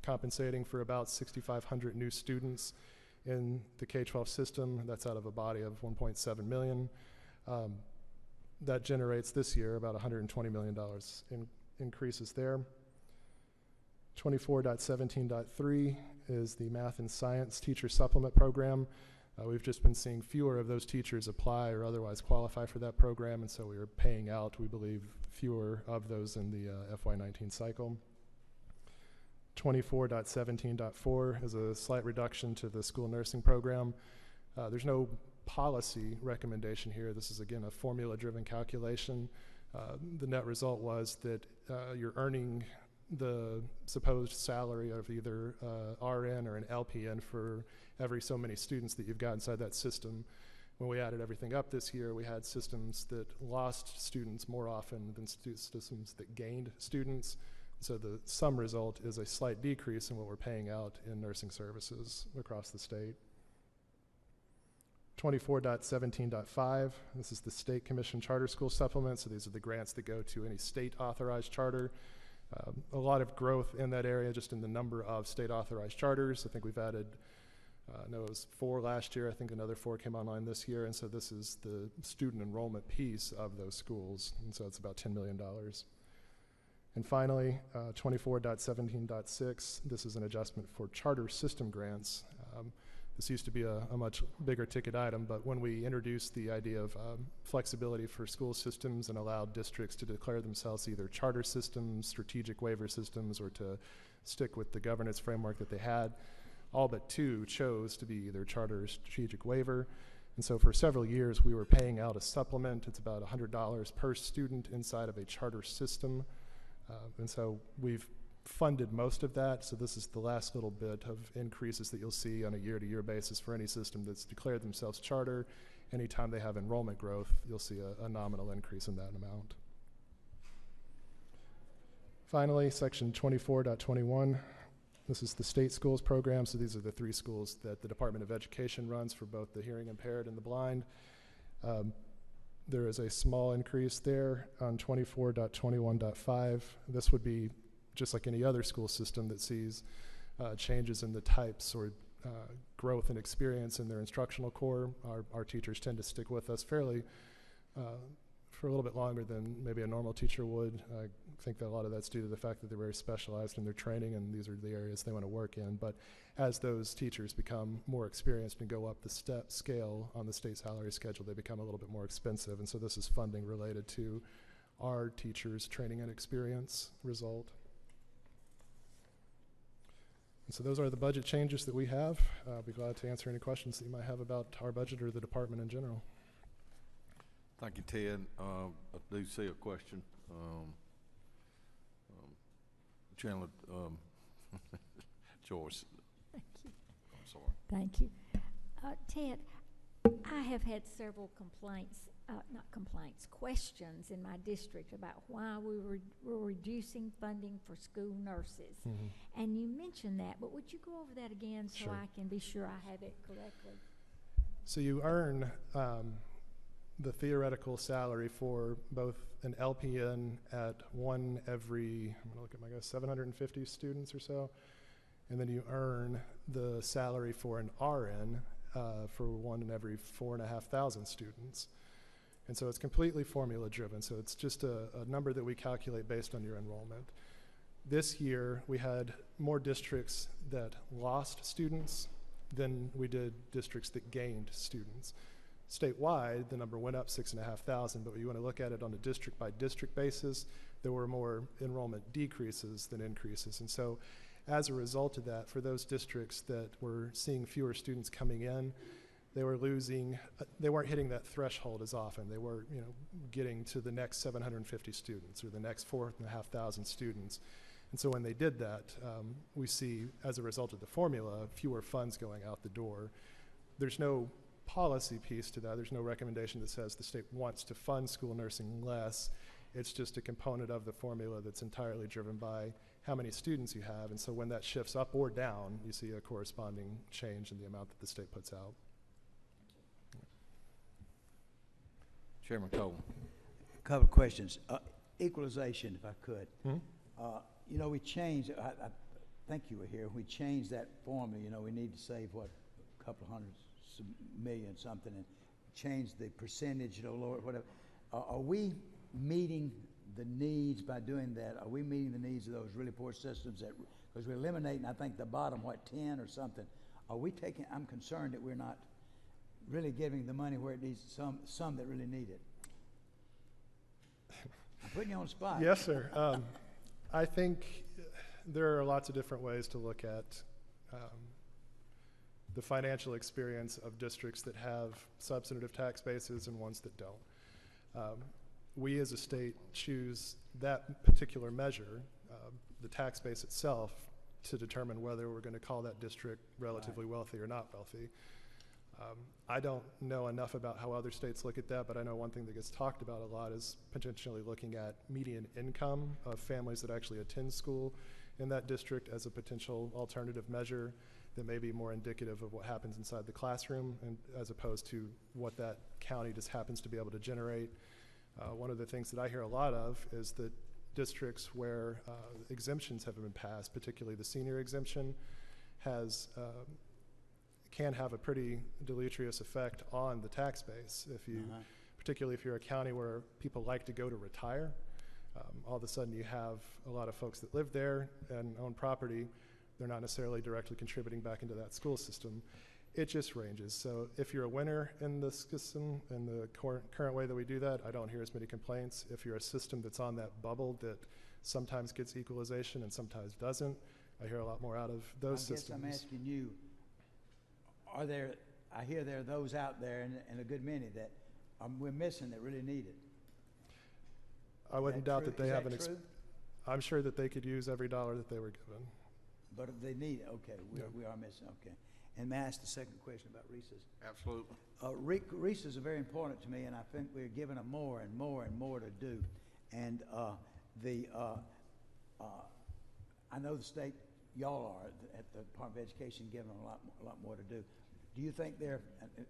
compensating for about 6,500 new students in the K-12 system. That's out of a body of 1.7 million. That generates this year about $120 million in increases there. 24.17.3 is the math and science teacher supplement program. We've just been seeing fewer of those teachers apply or otherwise qualify for that program, and so we are paying out, we believe, fewer of those in the FY19 cycle. 24.17.4 is a slight reduction to the school nursing program. There's no policy recommendation here. This is, again, a formula-driven calculation. The net result was that you're earning the supposed salary of either RN or an LPN for every so many students that you've got inside that system. When we added everything up this year, we had systems that lost students more often than systems that gained students. So the sum result is a slight decrease in what we're paying out in nursing services across the state. 24.17.5, this is the state commission charter school supplement. So these are the grants that go to any state authorized charter. A lot of growth in that area, just in the number of state authorized charters. I think we've added, I know it was 4 last year. I think another 4 came online this year. And so this is the student enrollment piece of those schools. And so it's about $10 million. And finally, 24.17.6, this is an adjustment for charter system grants. This used to be a much bigger ticket item, but when we introduced the idea of flexibility for school systems and allowed districts to declare themselves either charter systems, strategic waiver systems, or to stick with the governance framework that they had, all but 2 chose to be either charter or strategic waiver. And so for several years, we were paying out a supplement. It's about $100 per student inside of a charter system. And so we've funded most of that. So this is the last little bit of increases that you'll see on a year-to-year basis for any system that's declared themselves charter. Anytime they have enrollment growth, you'll see a nominal increase in that amount. Finally, section 24.21. This is the state schools program. So these are the 3 schools that the Department of Education runs for both the hearing impaired and the blind. There is a small increase there on 24.21.5. This would be just like any other school system that sees changes in the types or growth and experience in their instructional core. Our teachers tend to stick with us fairly for a little bit longer than maybe a normal teacher would. I think that a lot of that's due to the fact that they're very specialized in their training and these are the areas they want to work in. But as those teachers become more experienced and go up the scale on the state salary schedule, they become a little bit more expensive. And so this is funding related to our teachers' training and experience result. And so those are the budget changes that we have. I'll be glad to answer any questions that you might have about our budget or the department in general. Thank you, Ted. I do see a question. Chandler, Joyce. Thank you. I'm sorry. Thank you. Ted, I have had several questions in my district about why we were reducing funding for school nurses. Mm-hmm. And you mentioned that, but would you go over that again so Sure. I can be sure I have it correctly? So you earn the theoretical salary for both an LPN at one every, I'm gonna look at my guys, 750 students or so, and then you earn the salary for an RN for one in every 4,500 students. And so it's completely formula driven, so it's just a number that we calculate based on your enrollment. This year, we had more districts that lost students than we did districts that gained students. Statewide, the number went up 6,500, but when you want to look at it on a district by district basis, there were more enrollment decreases than increases. And so as a result of that, for those districts that were seeing fewer students coming in, they were losing, they weren't hitting that threshold as often. They were, getting to the next 750 students or the next 4,500 students. And so when they did that, we see, as a result of the formula, fewer funds going out the door. There's no policy piece to that. There's no recommendation that says the state wants to fund school nursing less. It's just a component of the formula that's entirely driven by how many students you have. And so when that shifts up or down, you see a corresponding change in the amount that the state puts out. Chairman Cole. A couple of questions. Equalization, if I could. Mm-hmm. We changed, I think you were here, we changed that formula. We need to save, what, a couple of hundred million something and change the percentage, lower, whatever. Are we meeting the needs by doing that? Are we meeting the needs of those really poor systems that, because we're eliminating, I think, the bottom, 10 or something. Are we taking, I'm concerned that we're not really giving the money where it needs, some that really need it. I'm putting you on the spot. Yes, sir. I think there are lots of different ways to look at the financial experience of districts that have substantive tax bases and ones that don't. We as a state choose that particular measure, the tax base itself, to determine whether we're going to call that district relatively wealthy or not wealthy. I don't know enough about how other states look at that, but I know one thing that gets talked about a lot is potentially looking at median income of families that actually attend school in that district as a potential alternative measure that may be more indicative of what happens inside the classroom, and as opposed to what that county just happens to be able to generate. One of the things that I hear a lot of is that districts where exemptions have been passed, particularly the senior exemption, can have a pretty deleterious effect on the tax base. If you, particularly if you're a county where people like to go to retire, all of a sudden you have a lot of folks that live there and own property. They're not necessarily directly contributing back into that school system. It just ranges. So if you're a winner in the system, in the current way that we do that, I don't hear as many complaints. If you're a system that's on that bubble that sometimes gets equalization and sometimes doesn't, I hear a lot more out of those systems. I'm asking you, I hear there are those out there, and a good many, that we're missing that really need it. I wouldn't doubt that they have an true? I'm sure that they could use every dollar that they were given. But if they need it, okay, we are missing, okay. And may I ask the second question about recess? Absolutely. Recess are very important to me, and I think we're giving them more and more and more to do. And I know the state, y'all are at the Department of Education, giving them a lot more to do. Do you think they're,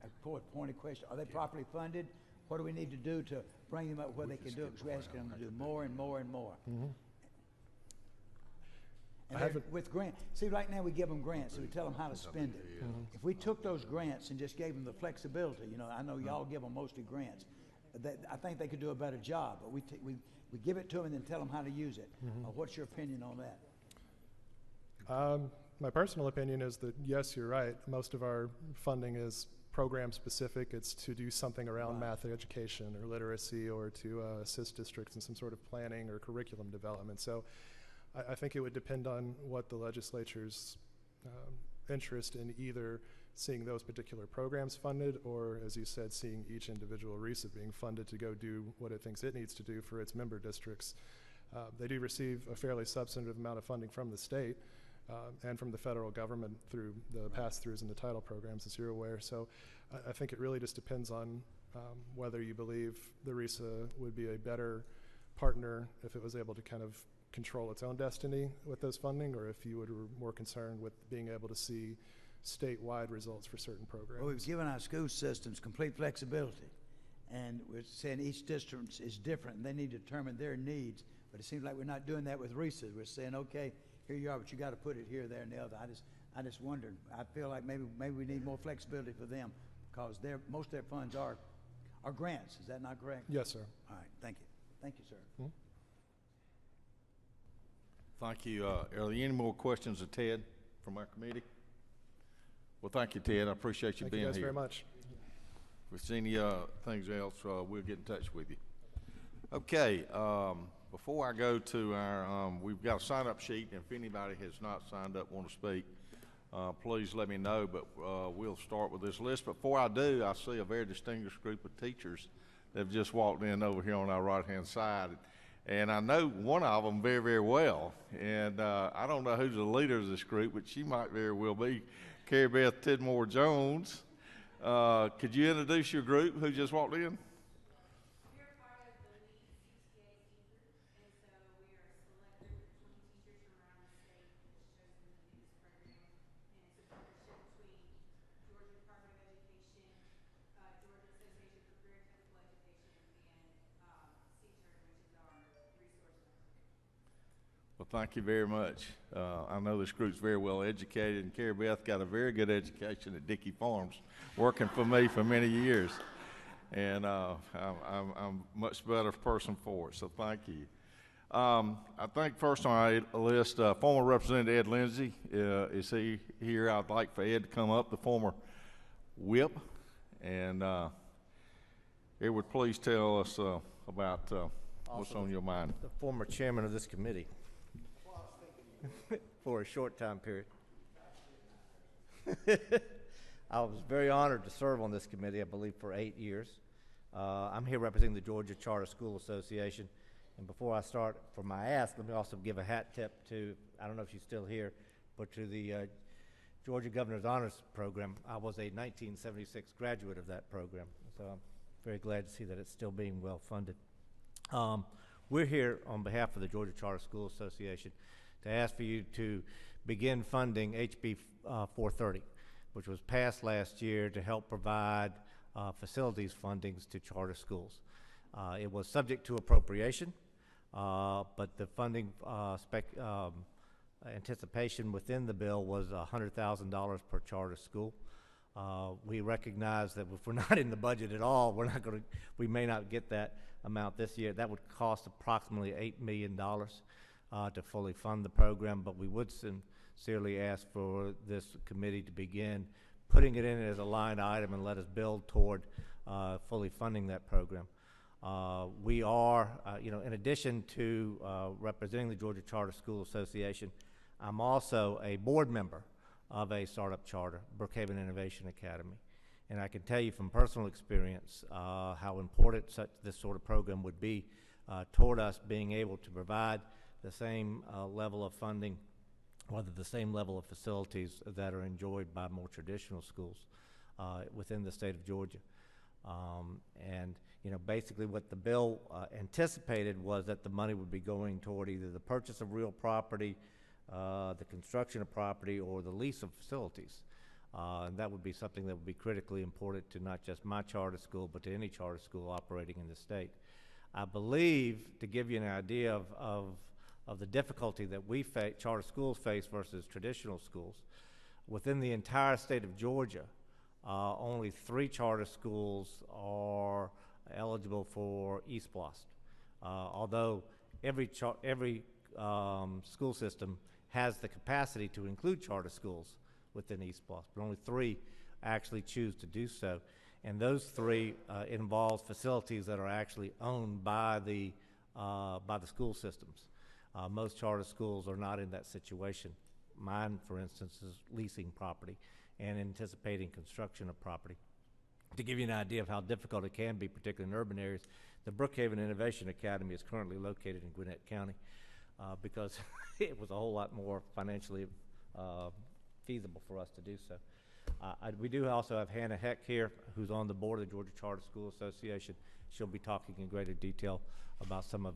a pointed question, are they properly funded, What do we need to do to bring them up where they can do it? Because we're asking them to do more and more and more. And I they're- haven't- with grant, see, right now we give them grants, so we tell them how to spend it. If we took those grants and just gave them the flexibility, you know, I know y'all give them mostly grants, I think they could do a better job, but we give it to them and then tell them how to use it. What's your opinion on that? My personal opinion is that, yes, you're right. Most of our funding is program specific. It's to do something around math education or literacy, or to assist districts in some sort of planning or curriculum development. So I think it would depend on what the legislature's interest in either seeing those particular programs funded, or, as you said, seeing each individual RESA being funded to go do what it thinks it needs to do for its member districts. They do receive a fairly substantive amount of funding from the state and from the federal government through the pass-throughs and the title programs, as you're aware. So I think it really just depends on whether you believe the RESA would be a better partner if it was able to kind of control its own destiny with those funding, or if you were more concerned with being able to see statewide results for certain programs. Well, we've given our school systems complete flexibility, and we're saying each district is different, and they need to determine their needs, but it seems like we're not doing that with RESA. We're saying, okay, here you are, but you got to put it here, there, and the other. I just wondered. I feel like maybe we need more flexibility for them, because most of their funds are grants. Is that not correct? Yes, sir. All right, thank you. Thank you, sir. Thank you. Are there any more questions of Ted from our committee? Well, thank you, Ted. I appreciate you Thank being you here. guys very much. If there's any things else, we'll get in touch with you. Okay, before I go to our, we've got a sign-up sheet, and if anybody has not signed up, want to speak, please let me know, but we'll start with this list. Before I do, I see a very distinguished group of teachers that have just walked in over here on our right-hand side, and I know one of them very, very well, and I don't know who's the leader of this group, but she might very well be Carrie Beth Tidmore Jones. Could you introduce your group who just walked in? We're part of the lead CTA teacher, and so we are a select group of 20 teachers from around the state that's chosen to do this program. And it's a partnership between Georgia Department of Education, Georgia Association for Career and Technical Education, and CTER, which is our resource network. Well, thank you very much. I know this group's very well educated, and Carrie Beth got a very good education at Dickey Farms, working for me for many years. And I'm a much better person for it, so thank you. I think first on our list, former Representative Ed Lindsay is here. I'd like for Ed to come up, the former whip, and Ed would please tell us about what's on your mind. The former chairman of this committee for a short time period. I was very honored to serve on this committee, I believe, for 8 years. I'm here representing the Georgia Charter School Association. And before I start for my ask, let me also give a hat tip to, I don't know if she's still here, but to the Georgia Governor's Honors Program. I was a 1976 graduate of that program, so I'm very glad to see that it's still being well funded. We're here on behalf of the Georgia Charter School Association to ask for you to begin funding HB 430, which was passed last year to help provide facilities fundings to charter schools. It was subject to appropriation, but the funding anticipation within the bill was $100,000 per charter school. We recognize that if we're not in the budget at all, we may not get that amount this year. That would cost approximately $8 million to fully fund the program, but we would sincerely ask for this committee to begin putting it in as a line item and let us build toward fully funding that program. We are, in addition to representing the Georgia Charter School Association, I'm also a board member of a startup charter, Brookhaven Innovation Academy. And I can tell you from personal experience how important this sort of program would be toward us being able to provide the same level of funding, or the same level of facilities that are enjoyed by more traditional schools within the state of Georgia. And basically what the bill anticipated was that the money would be going toward either the purchase of real property, the construction of property, or the lease of facilities. And that would be something that would be critically important to not just my charter school, but to any charter school operating in the state. I believe, to give you an idea of the difficulty that charter schools face versus traditional schools, within the entire state of Georgia, only 3 charter schools are eligible for eSPLOST. Although every school system has the capacity to include charter schools within eSPLOST, but only 3 actually choose to do so. And those 3 involve facilities that are actually owned by the school systems. Most charter schools are not in that situation. Mine, for instance, is leasing property and anticipating construction of property. To give you an idea of how difficult it can be, particularly in urban areas, the Brookhaven Innovation Academy is currently located in Gwinnett County because it was a whole lot more financially feasible for us to do so. We do also have Hannah Heck here, who's on the board of the Georgia Charter School Association. She'll be talking in greater detail about some of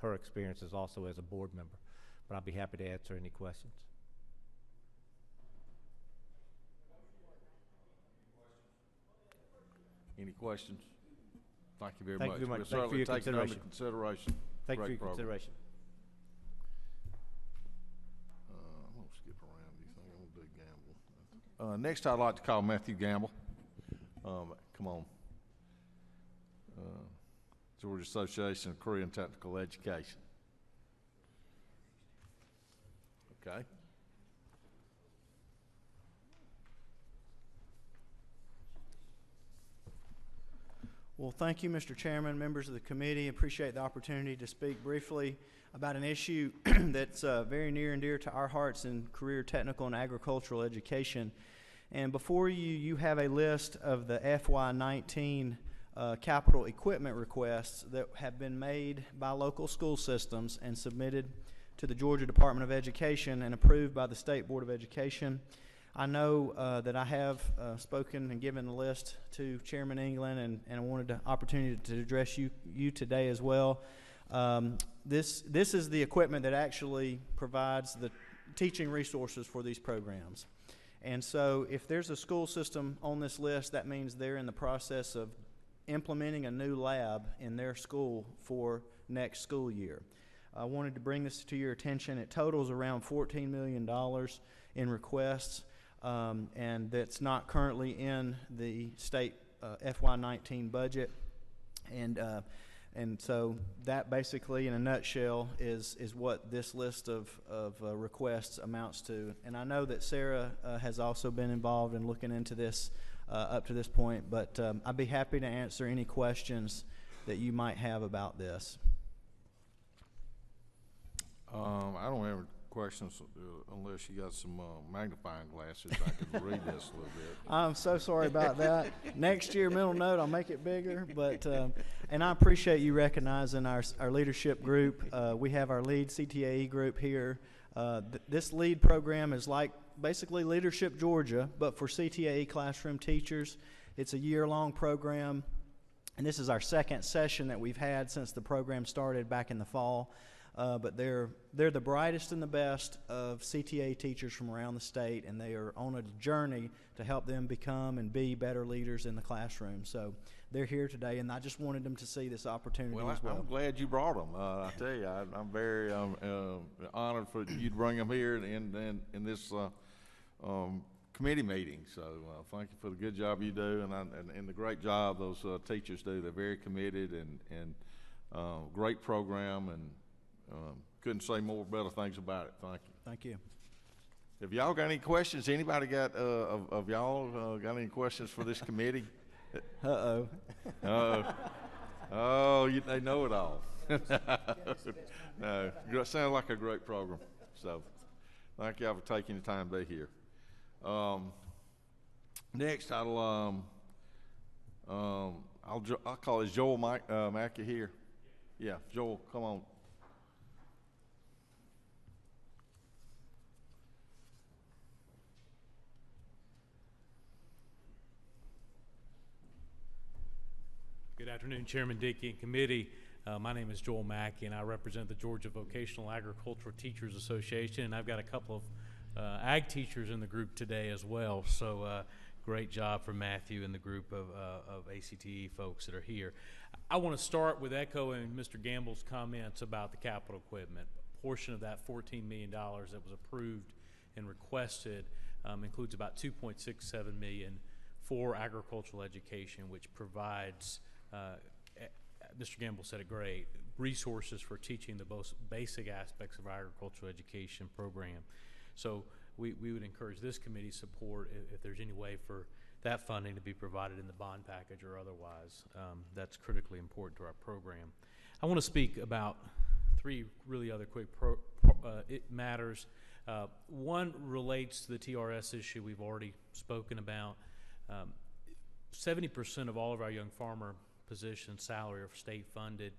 her experiences also as a board member. But I'll be happy to answer any questions. Any questions? Thank you very Thank much. you very much. We'll Thank you for your certainly take it under consideration. consideration. Thank you for Great your program. consideration. I'm going to skip around. You think I'm going to do Gamble? Next, I'd like to call Matthew Gamble. Come on. Georgia Association of Career and Technical Education. Okay. Well, thank you, Mr. Chairman, members of the committee. Appreciate the opportunity to speak briefly about an issue that's very near and dear to our hearts in career technical and agricultural education. And before you have a list of the FY19 capital equipment requests that have been made by local school systems and submitted to the Georgia Department of Education and approved by the State Board of Education. I know that I have spoken and given the list to Chairman England, and I wanted the opportunity to address you today as well. This is the equipment that actually provides the teaching resources for these programs. And so if there's a school system on this list, that means they're in the process of implementing a new lab in their school for next school year. I wanted to bring this to your attention. It totals around $14 million in requests. And that's not currently in the state FY19 budget, and so that basically, in a nutshell, is what this list of requests amounts to. And I know that Sarah has also been involved in looking into this up to this point, but I'd be happy to answer any questions that you might have about this. I don't have questions unless you got some magnifying glasses. I can read this a little bit. I'm so sorry about that. Next year, mental note, I'll make it bigger. But and I appreciate you recognizing our leadership group. We have our lead CTAE group here. This LEAD program is like basically Leadership Georgia, but for CTAE classroom teachers. It's a year-long program, and this is our second session that we've had since the program started back in the fall. But they're the brightest and the best of CTA teachers from around the state, and they are on a journey to help them become and be better leaders in the classroom. So they're here today, and I just wanted them to see this opportunity as well. I'm glad you brought them. I tell you, I'm very honored for you to bring them here in this committee meeting. So thank you for the good job you do, and the great job those teachers do. They're very committed and great program, and couldn't say more better things about it. Thank you. Thank you. Have y'all got any questions? Anybody got of y'all got any questions for this committee? Uh-oh. Oh, they know it all. No, sounds like a great program. So, thank y'all for taking the time to be here. Next, I'll call it Joel Mackey here. Yeah, Joel, come on. Good afternoon, Chairman Dickey and committee. My name is Joel Mackey, and I represent the Georgia Vocational Agricultural Teachers Association, and I've got a couple of ag teachers in the group today as well. So great job for Matthew and the group of ACTE folks that are here. I want to start with echoing Mr. Gamble's comments about the capital equipment. A portion of that $14 million that was approved and requested includes about $2.67 million for agricultural education, which provides, Mr. Gamble said it great, resources for teaching the most basic aspects of our agricultural education program. So we would encourage this committee's support if there's any way for that funding to be provided in the bond package or otherwise. That's critically important to our program. I want to speak about three really other quick matters. One relates to the TRS issue we've already spoken about. 70% of all of our young farmer positions salary are state funded,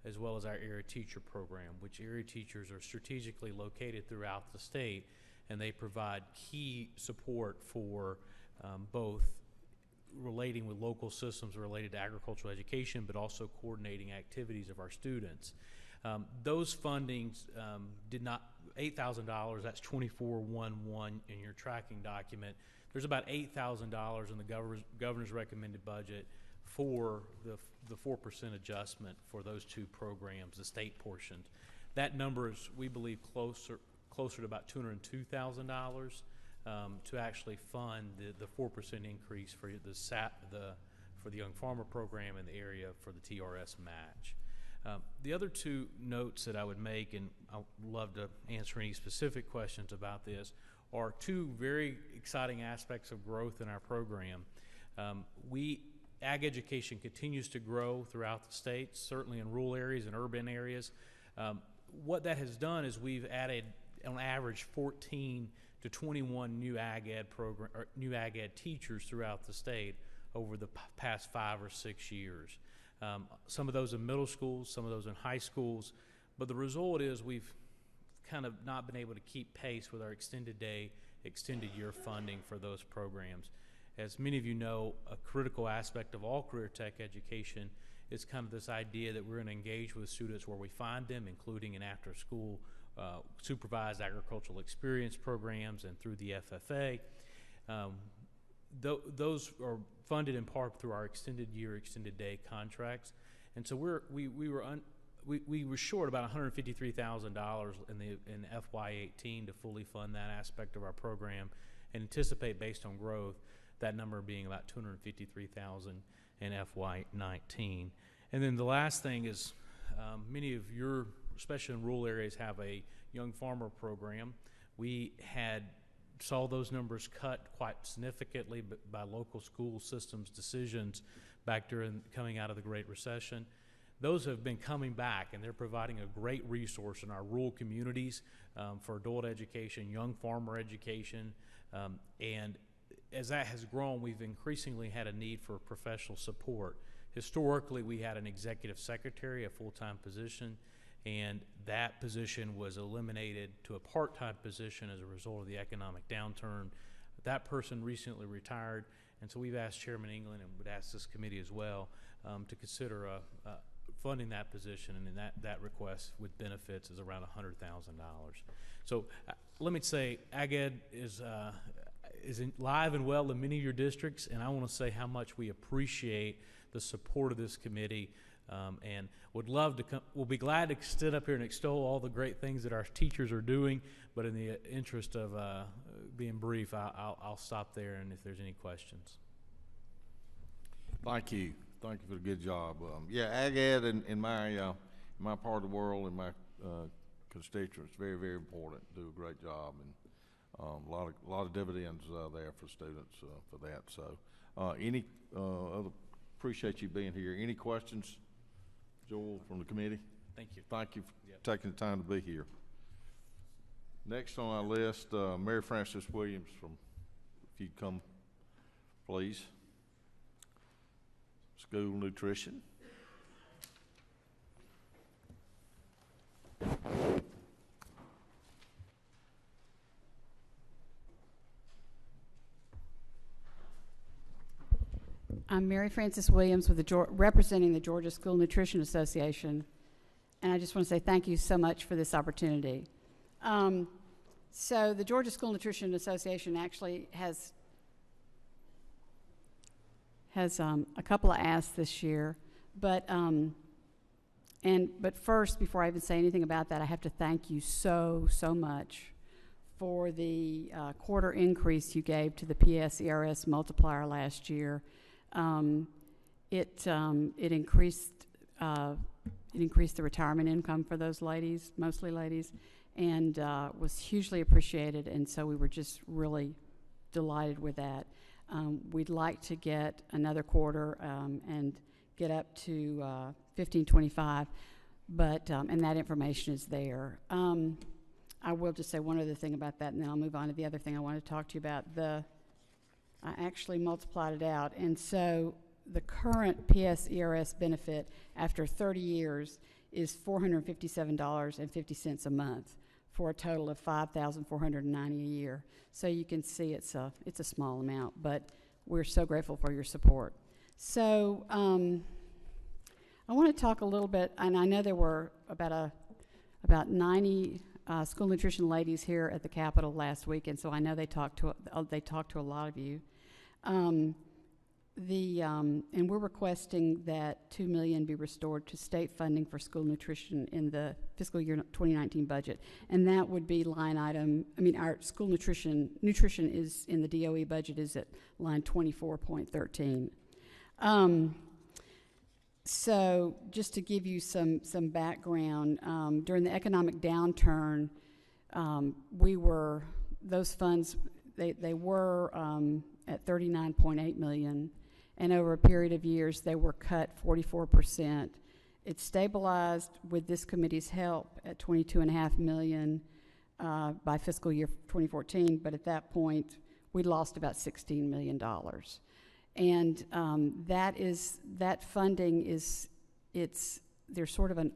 as well as our area teacher program, which area teachers are strategically located throughout the state, and they provide key support for both relating with local systems related to agricultural education, but also coordinating activities of our students. Those fundings did not, $8,000, that's 2411 in your tracking document. There's about $8,000 in the governor's recommended budget for the 4% adjustment for those two programs, the state portion. That number is, we believe, closer to about $202,000 to actually fund the 4% increase for for the young farmer program in the area for the TRS match. The other two notes that I would make, and I'd love to answer any specific questions about this, are two very exciting aspects of growth in our program. Ag education continues to grow throughout the state, certainly in rural areas and urban areas. What that has done is we've added, on average, 14 to 21 new ag ed teachers throughout the state over the past 5 or 6 years. Some of those in middle schools, some of those in high schools, but the result is we've kind of not been able to keep pace with our extended day, extended year funding for those programs. As many of you know, a critical aspect of all career tech education is kind of this idea that we're going to engage with students where we find them, including in after-school supervised agricultural experience programs and through the FFA. Those are funded in part through our extended year, extended day contracts, and so we were short about $153,000 in FY18 to fully fund that aspect of our program, and anticipate, based on growth, that number being about $253,000 in FY19. And then the last thing is, many of your, especially in rural areas, have a young farmer program. We saw those numbers cut quite significantly by local school systems decisions back coming out of the Great Recession. Those have been coming back, and they're providing a great resource in our rural communities for adult education, young farmer education, and as that has grown, we've increasingly had a need for professional support. Historically, we had an executive secretary, a full-time position, and that position was eliminated to a part-time position as a result of the economic downturn. That person recently retired, and so we've asked Chairman England, and would ask this committee as well, to consider funding that position, and that request with benefits is around $100,000. So let me say, Ag Ed is live and well in many of your districts, and I want to say how much we appreciate the support of this committee, and would love to we'll be glad to sit up here and extol all the great things that our teachers are doing, but in the interest of being brief, I'll stop there, and if there's any questions. Thank you for the good job. Yeah, Ag Ed in my part of the world, in my constituents, very, very important. Do a great job, and a lot of dividends there for students for that. So, any other? Appreciate you being here. Any questions, Joel, from the committee? Thank you. Thank you for taking the time to be here. Next on our list, Mary Frances Williams if you'd come, please. School nutrition. I'm Mary Frances Williams representing the Georgia School Nutrition Association, and I just want to say thank you so much for this opportunity. So the Georgia School Nutrition Association actually has a couple of asks this year, but first, before I even say anything about that, I have to thank you so much for the quarter increase you gave to the PSERS multiplier last year. It increased the retirement income for those ladies, mostly ladies, and was hugely appreciated. And so we were just really delighted with that. We'd like to get another quarter and get up to 1525, but and that information is there. I will just say one other thing about that, and then I'll move on to the other thing I want to talk to you about. I actually multiplied it out, and so the current PSERS benefit after 30 years is $457.50 a month, for a total of $5,490 a year. So you can see it's a small amount, but we're so grateful for your support. So I want to talk a little bit, and I know there were about 90 school nutrition ladies here at the Capitol last week, and so I know they talked to a lot of you. And we're requesting that $2 million be restored to state funding for school nutrition in the fiscal year 2019 budget, and that would be line item. I mean, our school nutrition is in the DOE budget is at line 24.13. So just to give you some background, during the economic downturn, those funds they were at $39.8 million. And over a period of years, they were cut 44%. It stabilized with this committee's help at $22.5 million by fiscal year 2014, but at that point, we lost about $16 million. And that funding there's sort of an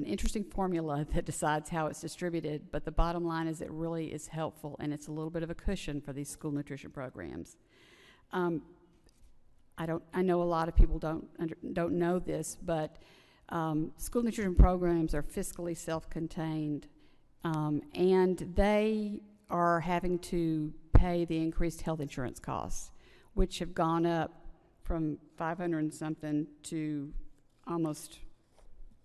interesting formula that decides how it's distributed, but the bottom line is it really is helpful, and it's a little bit of a cushion for these school nutrition programs. I know a lot of people don't know this, but school nutrition programs are fiscally self-contained, and they are having to pay the increased health insurance costs, which have gone up from $500 and something to almost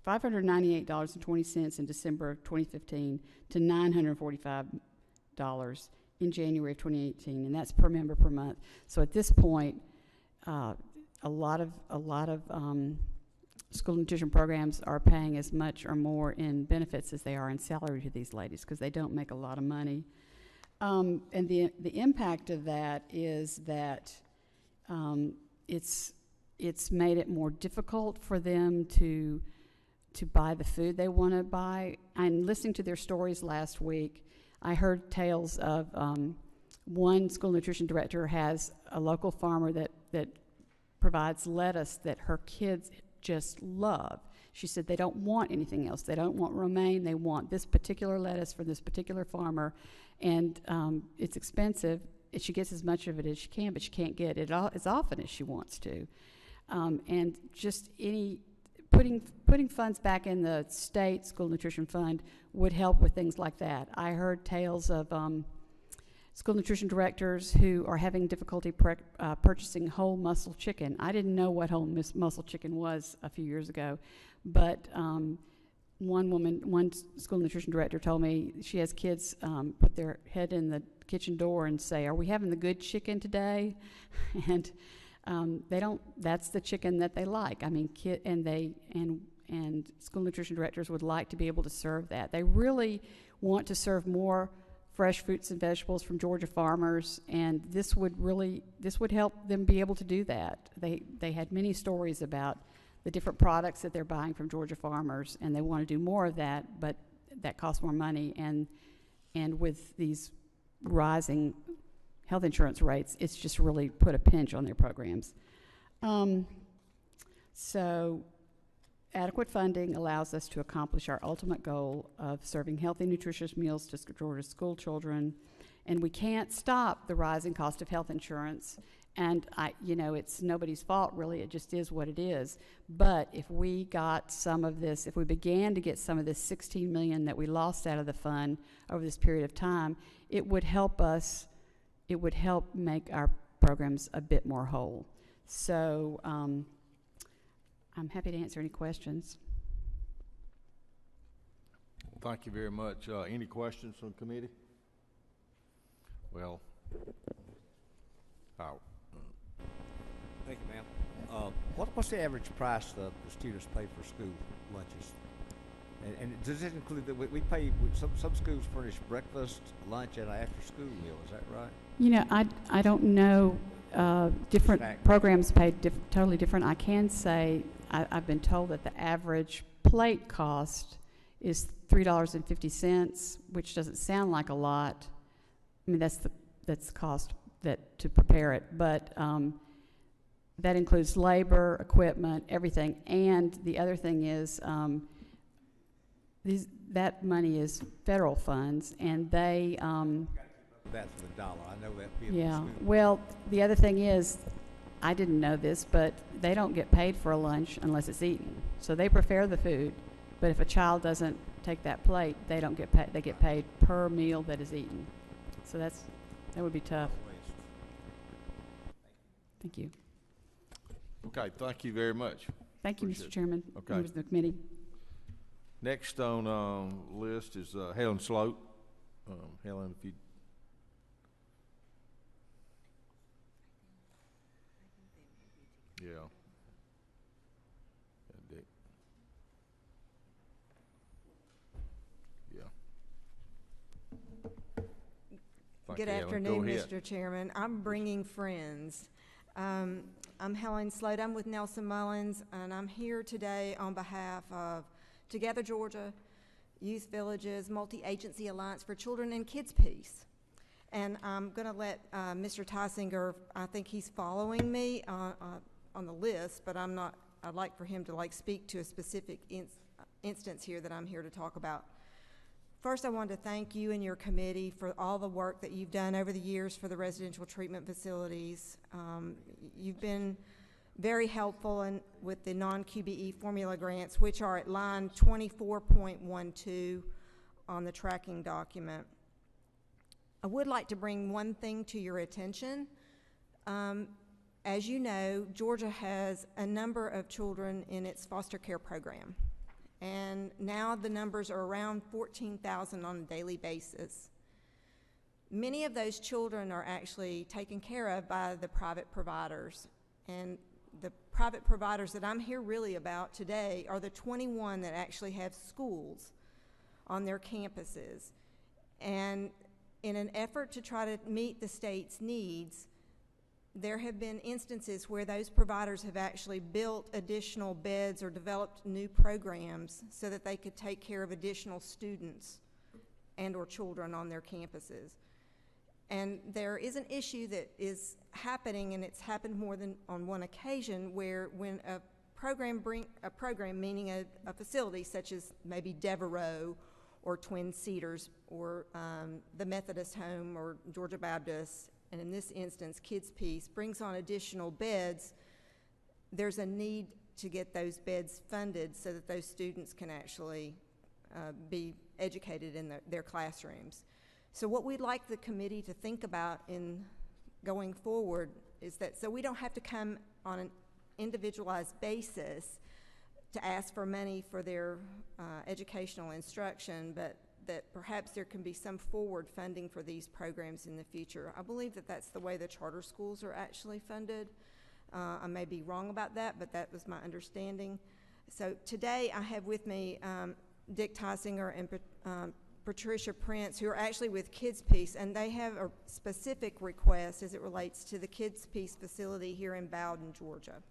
$598.20 in December of 2015 to $945 in January of 2018, and that's per member per month. So at this point, a lot of school nutrition programs are paying as much or more in benefits as they are in salary to these ladies because they don't make a lot of money. And the impact of that is that it's made it more difficult for them to buy the food they want to buy. And listening to their stories last week, I heard tales of one school nutrition director has a local farmer that provides lettuce that her kids just love. She said they don't want anything else. They don't want romaine. They want this particular lettuce from this particular farmer, and it's expensive. She gets as much of it as she can, but she can't get it as often as she wants to. And just putting funds back in the state school nutrition fund would help with things like that. I heard tales of school nutrition directors who are having difficulty purchasing whole muscle chicken. I didn't know what whole muscle chicken was a few years ago, but one school nutrition director told me she has kids put their head in the kitchen door and say, "Are we having the good chicken today?" And they don't. That's the chicken that they like. I mean, and school nutrition directors would like to be able to serve that. They really want to serve more fresh fruits and vegetables from Georgia farmers, and this would help them be able to do that. They had many stories about the different products that they're buying from Georgia farmers, and they want to do more of that, but that costs more money, and with these rising health insurance rates, it's just really put a pinch on their programs. So adequate funding allows us to accomplish our ultimate goal of serving healthy, nutritious meals to Georgia school children, and we can't stop the rising cost of health insurance, And it's nobody's fault really, it just is what it is. But if we got some of this, if we began to get some of this 16 million that we lost out of the fund over this period of time, it would help us, it would help make our programs a bit more whole. So I'm happy to answer any questions. Thank you very much. Any questions from the committee? Well, out. Thank you, ma'am. What's the average price the students pay for school lunches? And does it include that we pay, some schools furnish breakfast, lunch, and an after-school meal, is that right? I don't know, different programs pay totally different. I can say, I've been told that the average plate cost is $3.50, which doesn't sound like a lot. I mean, that's the cost to prepare it, but that includes labor, equipment, everything. And the other thing is, that money is federal funds, and they. That's the dollar. I know that. Yeah. Well, the other thing is, I didn't know this, but they don't get paid for a lunch unless it's eaten. So they prepare the food, but if a child doesn't take that plate, they don't get paid. They get paid per meal that is eaten. So that would be tough. Thank you. Okay, thank you very much. Thank you, Mr. Chairman. Okay. Members of the committee. Next on list is Helen Sloat. Helen, if you. Yeah. Dick. Yeah. Good afternoon, Mr. Chairman. I'm bringing friends. I'm Helen Slade. I'm with Nelson Mullins, and I'm here today on behalf of Together Georgia, Youth Villages, Multi-Agency Alliance for Children and Kids Peace. And I'm going to let Mr. Tysinger, I think he's following me on the list, but I'm not. I'd like for him to speak to a specific instance here that I'm here to talk about. First, I wanted to thank you and your committee for all the work that you've done over the years for the residential treatment facilities. You've been very helpful with the non-QBE formula grants, which are at line 24.12 on the tracking document. I would like to bring one thing to your attention. As you know, Georgia has a number of children in its foster care program. And now the numbers are around 14,000 on a daily basis. Many of those children are actually taken care of by the private providers. And the private providers that I'm here really about today are the 21 that actually have schools on their campuses. And in an effort to try to meet the state's needs, there have been instances where those providers have actually built additional beds or developed new programs so that they could take care of additional students and or children on their campuses. And there is an issue that is happening, and it's happened more than on one occasion, where when a program meaning a facility such as maybe Devereaux or Twin Cedars or the Methodist Home or Georgia Baptist, and in this instance, Kids Peace, brings on additional beds, there's a need to get those beds funded so that those students can actually be educated in their classrooms. So what we'd like the committee to think about in going forward is that so we don't have to come on an individualized basis to ask for money for their educational instruction, but that perhaps there can be some forward funding for these programs in the future. I believe that that's the way the charter schools are actually funded. I may be wrong about that, but that was my understanding. So today I have with me Dick Tysinger and Patricia Prince, who are actually with Kids Peace, and they have a specific request as it relates to the Kids Peace facility here in Bowden, Georgia.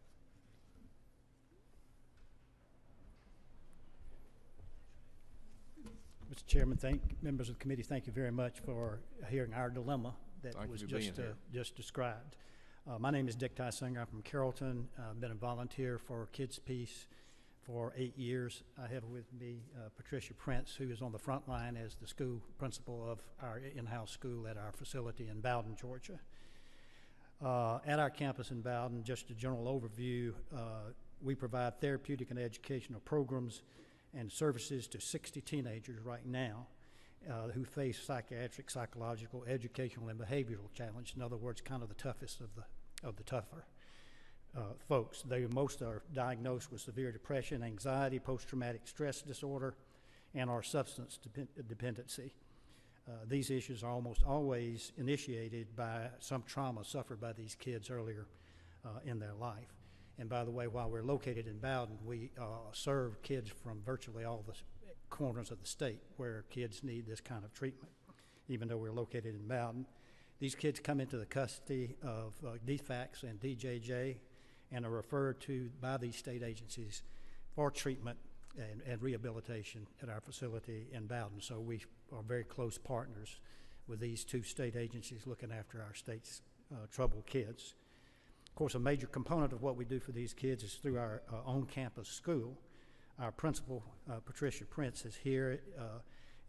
Mr. Chairman, members of the committee, thank you very much for hearing our dilemma that was just described. My name is Dick Tysinger. I'm from Carrollton. I've been a volunteer for Kids Peace for 8 years. I have with me Patricia Prince, who is on the front line as the school principal of our in-house school at our facility in Bowden, Georgia. At our campus in Bowden, just a general overview, we provide therapeutic and educational programs and services to 60 teenagers right now who face psychiatric, psychological, educational, and behavioral challenge. In other words, kind of the toughest of the tougher folks. Most are diagnosed with severe depression, anxiety, post-traumatic stress disorder, and our substance dependency. These issues are almost always initiated by some trauma suffered by these kids earlier in their life. And by the way, while we're located in Bowden, we serve kids from virtually all the corners of the state where kids need this kind of treatment, even though we're located in Bowden. These kids come into the custody of DFACS and DJJ and are referred to by these state agencies for treatment and rehabilitation at our facility in Bowden. So we are very close partners with these two state agencies looking after our state's troubled kids. Of course, a major component of what we do for these kids is through our on-campus school. Our principal, Patricia Prince, is here,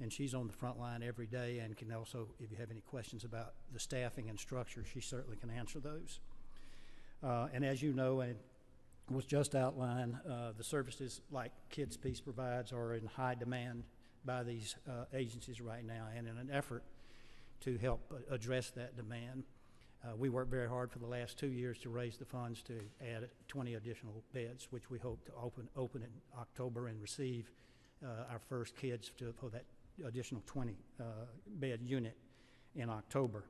and she's on the front line every day and can also, if you have any questions about the staffing and structure, she certainly can answer those. And as you know, and was just outlined, the services like Kids Peace provides are in high demand by these agencies right now, and in an effort to help address that demand, we worked very hard for the last 2 years to raise the funds to add 20 additional beds, which we hope to open in October and receive our first kids for that additional 20 bed unit in October.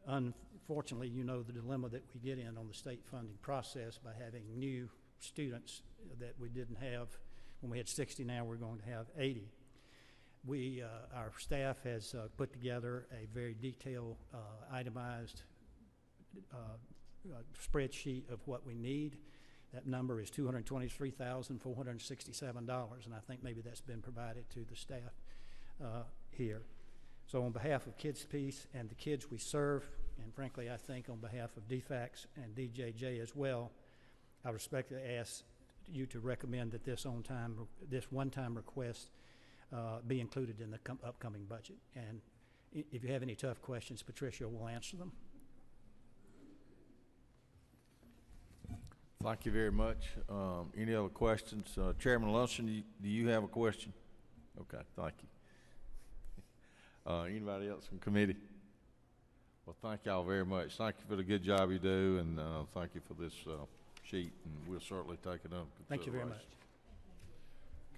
Unfortunately, you know the dilemma that we get in on the state funding process by having new students that we didn't have when we had 60. Now we're going to have 80. Our staff has put together a very detailed, itemized spreadsheet of what we need. That number is $223,467, and I think maybe that's been provided to the staff here. So on behalf of Kids Peace and the kids we serve, and frankly I think on behalf of DFACS and DJJ as well, I respectfully ask you to recommend that this one-time request be included in the upcoming budget. And if you have any tough questions, Patricia will answer them. Thank you very much. Any other questions? Chairman Lunson, do you have a question? Okay, thank you. Anybody else from committee? Well, thank y'all very much. Thank you for the good job you do, and thank you for this sheet, and we'll certainly take it up. Thank you very much.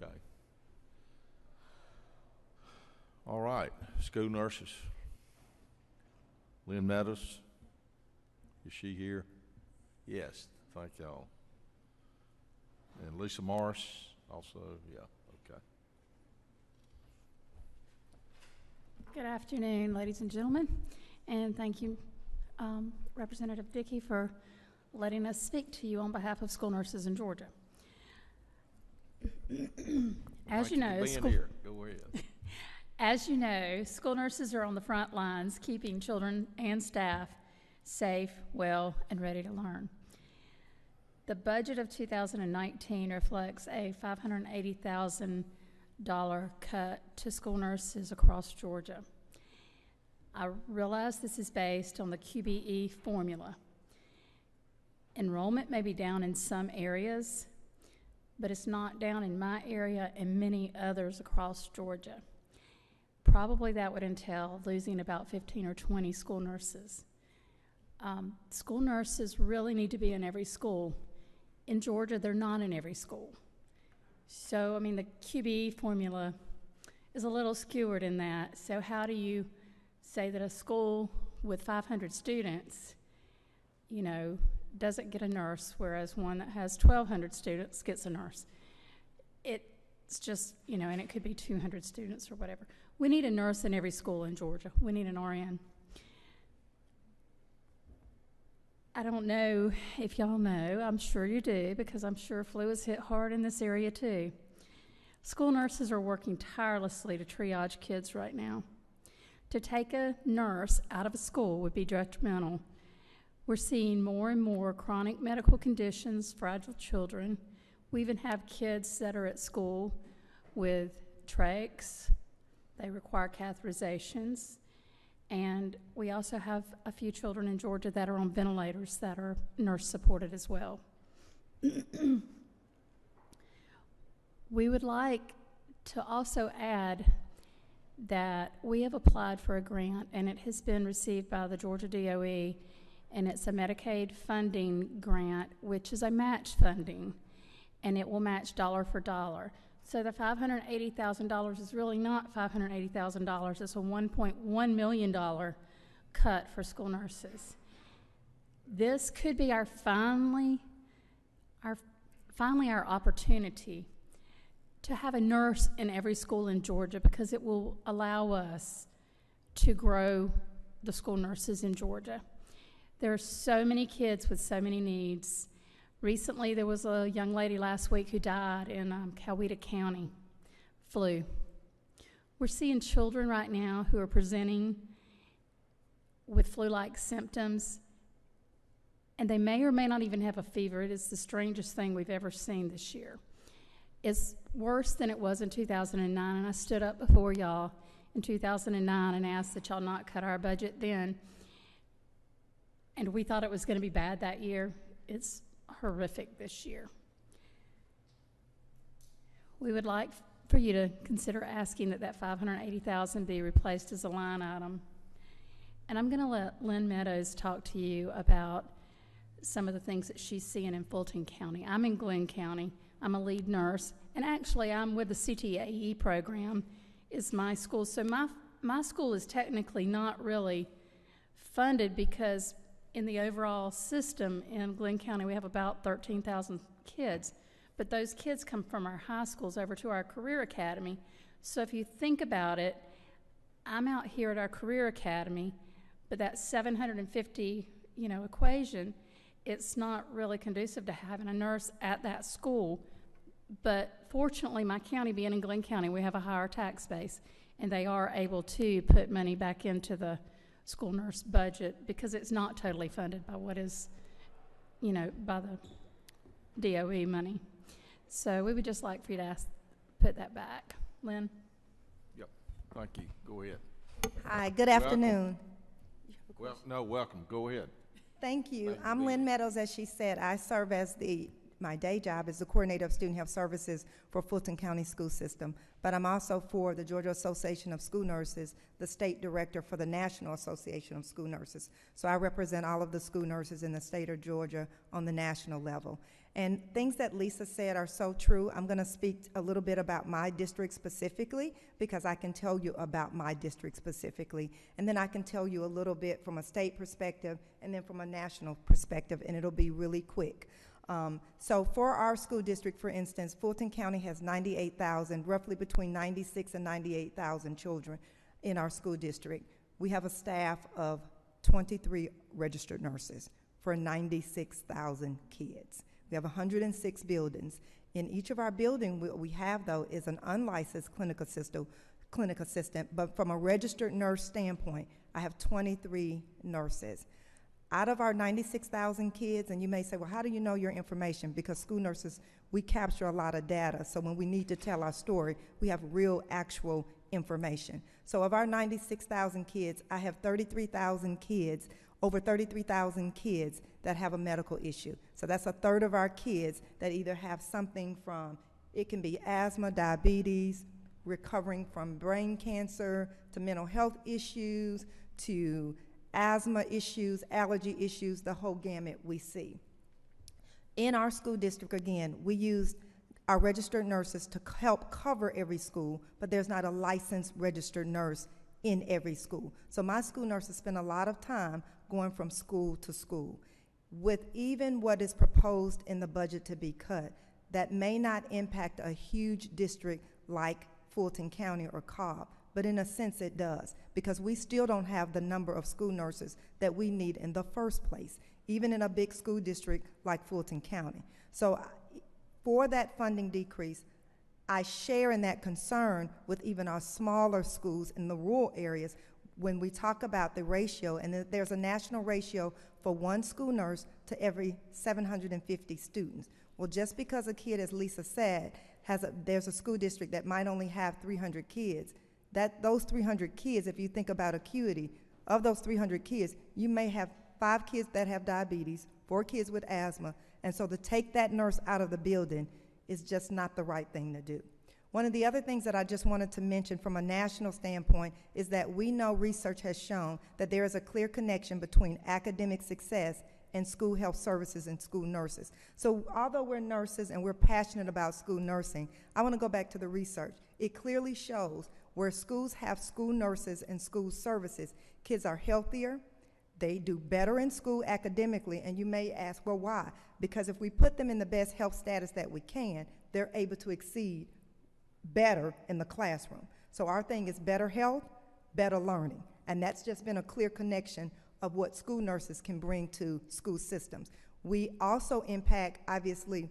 Okay. All right, school nurses. Lynn Meadows, is she here? Yes, thank y'all. And Lisa Morris also, yeah, okay. Good afternoon, ladies and gentlemen, and thank you, Representative Dickey, for letting us speak to you on behalf of school nurses in Georgia. As you know, as you know, school nurses are on the front lines keeping children and staff safe, well, and ready to learn. The budget of 2019 reflects a $580,000 cut to school nurses across Georgia. I realize this is based on the QBE formula. Enrollment may be down in some areas, but it's not down in my area and many others across Georgia. Probably that would entail losing about 15 or 20 school nurses. School nurses really need to be in every school. In Georgia, they're not in every school. So, I mean, the QBE formula is a little skewered in that. So how do you say that a school with 500 students, you know, doesn't get a nurse, whereas one that has 1,200 students gets a nurse? It's just, you know, and it could be 200 students or whatever. We need a nurse in every school in Georgia. We need an RN. I don't know if y'all know, I'm sure you do, because I'm sure flu has hit hard in this area too. School nurses are working tirelessly to triage kids right now. To take a nurse out of a school would be detrimental. We're seeing more and more chronic medical conditions, fragile children. We even have kids that are at school with trachs. They require catheterizations. And we also have a few children in Georgia that are on ventilators that are nurse supported as well. We would like to also add that we have applied for a grant, and it has been received by the Georgia DOE, and it's a Medicaid funding grant, which is a match funding, and it will match dollar for dollar. So the $580,000 is really not $580,000. It's a $1.1 million cut for school nurses. This could be our finally our opportunity to have a nurse in every school in Georgia, because it will allow us to grow the school nurses in Georgia. There are so many kids with so many needs. Recently, there was a young lady last week who died in Coweta County, flu. We're seeing children right now who are presenting with flu-like symptoms, and they may or may not even have a fever. It is the strangest thing we've ever seen this year. It's worse than it was in 2009, and I stood up before y'all in 2009 and asked that y'all not cut our budget then. And we thought it was going to be bad that year. It's horrific this year. We would like for you to consider asking that $580,000 be replaced as a line item. And I'm going to let Lynn Meadows talk to you about some of the things that she's seeing in Fulton County. I'm in Glenn County. I'm a lead nurse, and actually I'm with the CTAE program is my school. So my school is technically not really funded, because in the overall system in Glenn County we have about 13,000 kids, but those kids come from our high schools over to our career academy. So if you think about it, I'm out here at our career academy, but that 750 equation, it's not really conducive to having a nurse at that school. But fortunately, my county being in Glenn County, we have a higher tax base, and they are able to put money back into the school nurse budget, because it's not totally funded by what is, by the DOE money. So we would just like for you to put that back. Lynn? Yep, thank you. Go ahead. Hi, good afternoon. Well, no, welcome. Go ahead. Thank you. I'm Lynn Meadows, as she said. I serve as my day job is the coordinator of student health services for Fulton County School System, but I'm also for the Georgia Association of School Nurses, the state director for the National Association of School Nurses. So I represent all of the school nurses in the state of Georgia on the national level. And things that Lisa said are so true. I'm going to speak a little bit about my district specifically, because I can tell you about my district specifically, and then I can tell you a little bit from a state perspective and then from a national perspective, and it'll be really quick. So for our school district, for instance, Fulton County has 98,000, roughly between 96 and 98,000 children in our school district. We have a staff of 23 registered nurses for 96,000 kids. We have 106 buildings. In each of our buildings, what we have, though, is an unlicensed clinic assistant, but from a registered nurse standpoint, I have 23 nurses. Out of our 96,000 kids, and you may say, well, how do you know your information? Because school nurses, we capture a lot of data, so when we need to tell our story, we have real, actual information. So of our 96,000 kids, I have 33,000 kids, over 33,000 kids that have a medical issue. So that's a third of our kids that either have something from, it can be asthma, diabetes, recovering from brain cancer, to mental health issues, to asthma issues, allergy issues, the whole gamut we see. In our school district, again, we use our registered nurses to help cover every school, but there's not a licensed registered nurse in every school. So my school nurses spend a lot of time going from school to school. With even what is proposed in the budget to be cut, that may not impact a huge district like Fulton County or Cobb, but in a sense it does, because we still don't have the number of school nurses that we need in the first place, even in a big school district like Fulton County. So for that funding decrease, I share in that concern with even our smaller schools in the rural areas when we talk about the ratio, and there's a national ratio for one school nurse to every 750 students. Well, just because a kid, as Lisa said, there's a school district that might only have 300 kids, those 300 kids, if you think about acuity, Of those 300 kids, you may have 5 kids that have diabetes, 4 kids with asthma, and so to take that nurse out of the building is just not the right thing to do. One of the other things that I just wanted to mention from a national standpoint is that we know research has shown that there is a clear connection between academic success and school health services and school nurses. So although we're nurses and we're passionate about school nursing, I want to go back to the research. It clearly shows where schools have school nurses and school services, kids are healthier, they do better in school academically, and you may ask, well, why? Because if we put them in the best health status that we can, they're able to exceed better in the classroom. So our thing is better health, better learning, and that's just been a clear connection of what school nurses can bring to school systems. We also impact, obviously,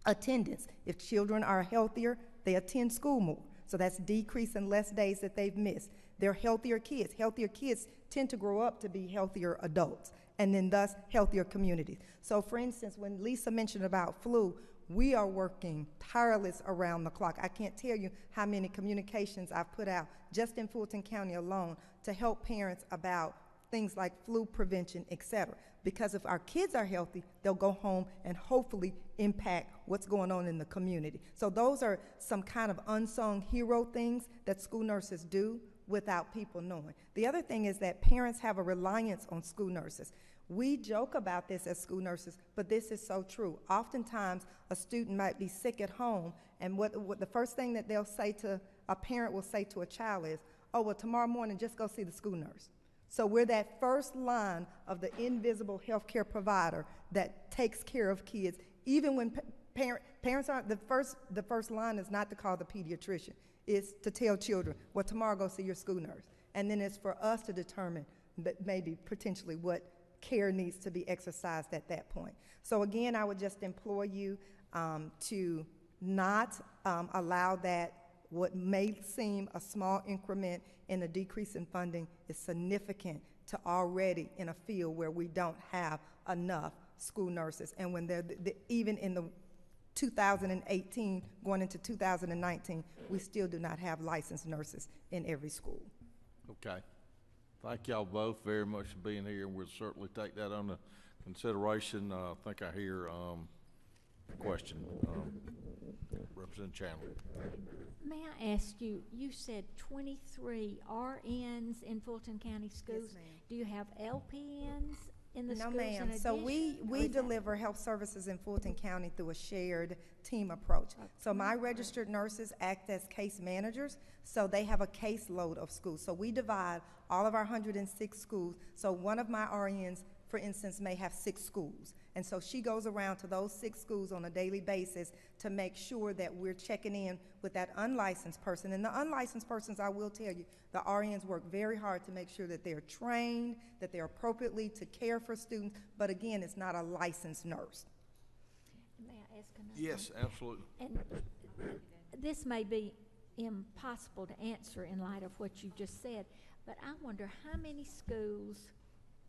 attendance. If children are healthier, they attend school more. So that's decreasing less days that they've missed. They're healthier kids. Healthier kids tend to grow up to be healthier adults, and then thus healthier communities. So for instance, when Lisa mentioned about flu, we are working tireless around the clock. I can't tell you how many communications I've put out just in Fulton County alone to help parents about things like flu prevention, et cetera. Because if our kids are healthy, they'll go home and hopefully impact what's going on in the community. So those are some kind of unsung hero things that school nurses do without people knowing. The other thing is that parents have a reliance on school nurses. We joke about this as school nurses, but this is so true. Oftentimes, a student might be sick at home, and what the first thing that they'll say to a parent will say to a child is, oh, well, tomorrow morning, just go see the school nurse. So we're that first line of the invisible healthcare provider that takes care of kids, even when parents aren't, the first line is not to call the pediatrician. It's to tell children, well, tomorrow go see your school nurse. And then it's for us to determine that maybe potentially what care needs to be exercised at that point. So again, I would just implore you to not allow that what may seem a small increment in a decrease in funding is significant to already in a field where we don't have enough school nurses. And when they're even in the 2018 going into 2019, we still do not have licensed nurses in every school. Okay. Thank y'all both very much for being here, and we'll certainly take that under consideration. I think I hear a question. Representative Chandler. May I ask you, you said 23 RNs in Fulton County schools. Yes, ma'am. Do you have LPNs in the No, schools ma'am. in So addition? we deliver health services in Fulton County through a shared team approach. So my registered nurses act as case managers, so they have a caseload of schools. So we divide all of our 106 schools. So one of my RNs, for instance, may have 6 schools. And so she goes around to those 6 schools on a daily basis to make sure that we're checking in with that unlicensed person. And the unlicensed persons, I will tell you, the RNs work very hard to make sure that they're trained, that they're appropriately to care for students, but again, it's not a licensed nurse. May I ask another Yes, one? absolutely. And this may be impossible to answer in light of what you just said, but I wonder how many schools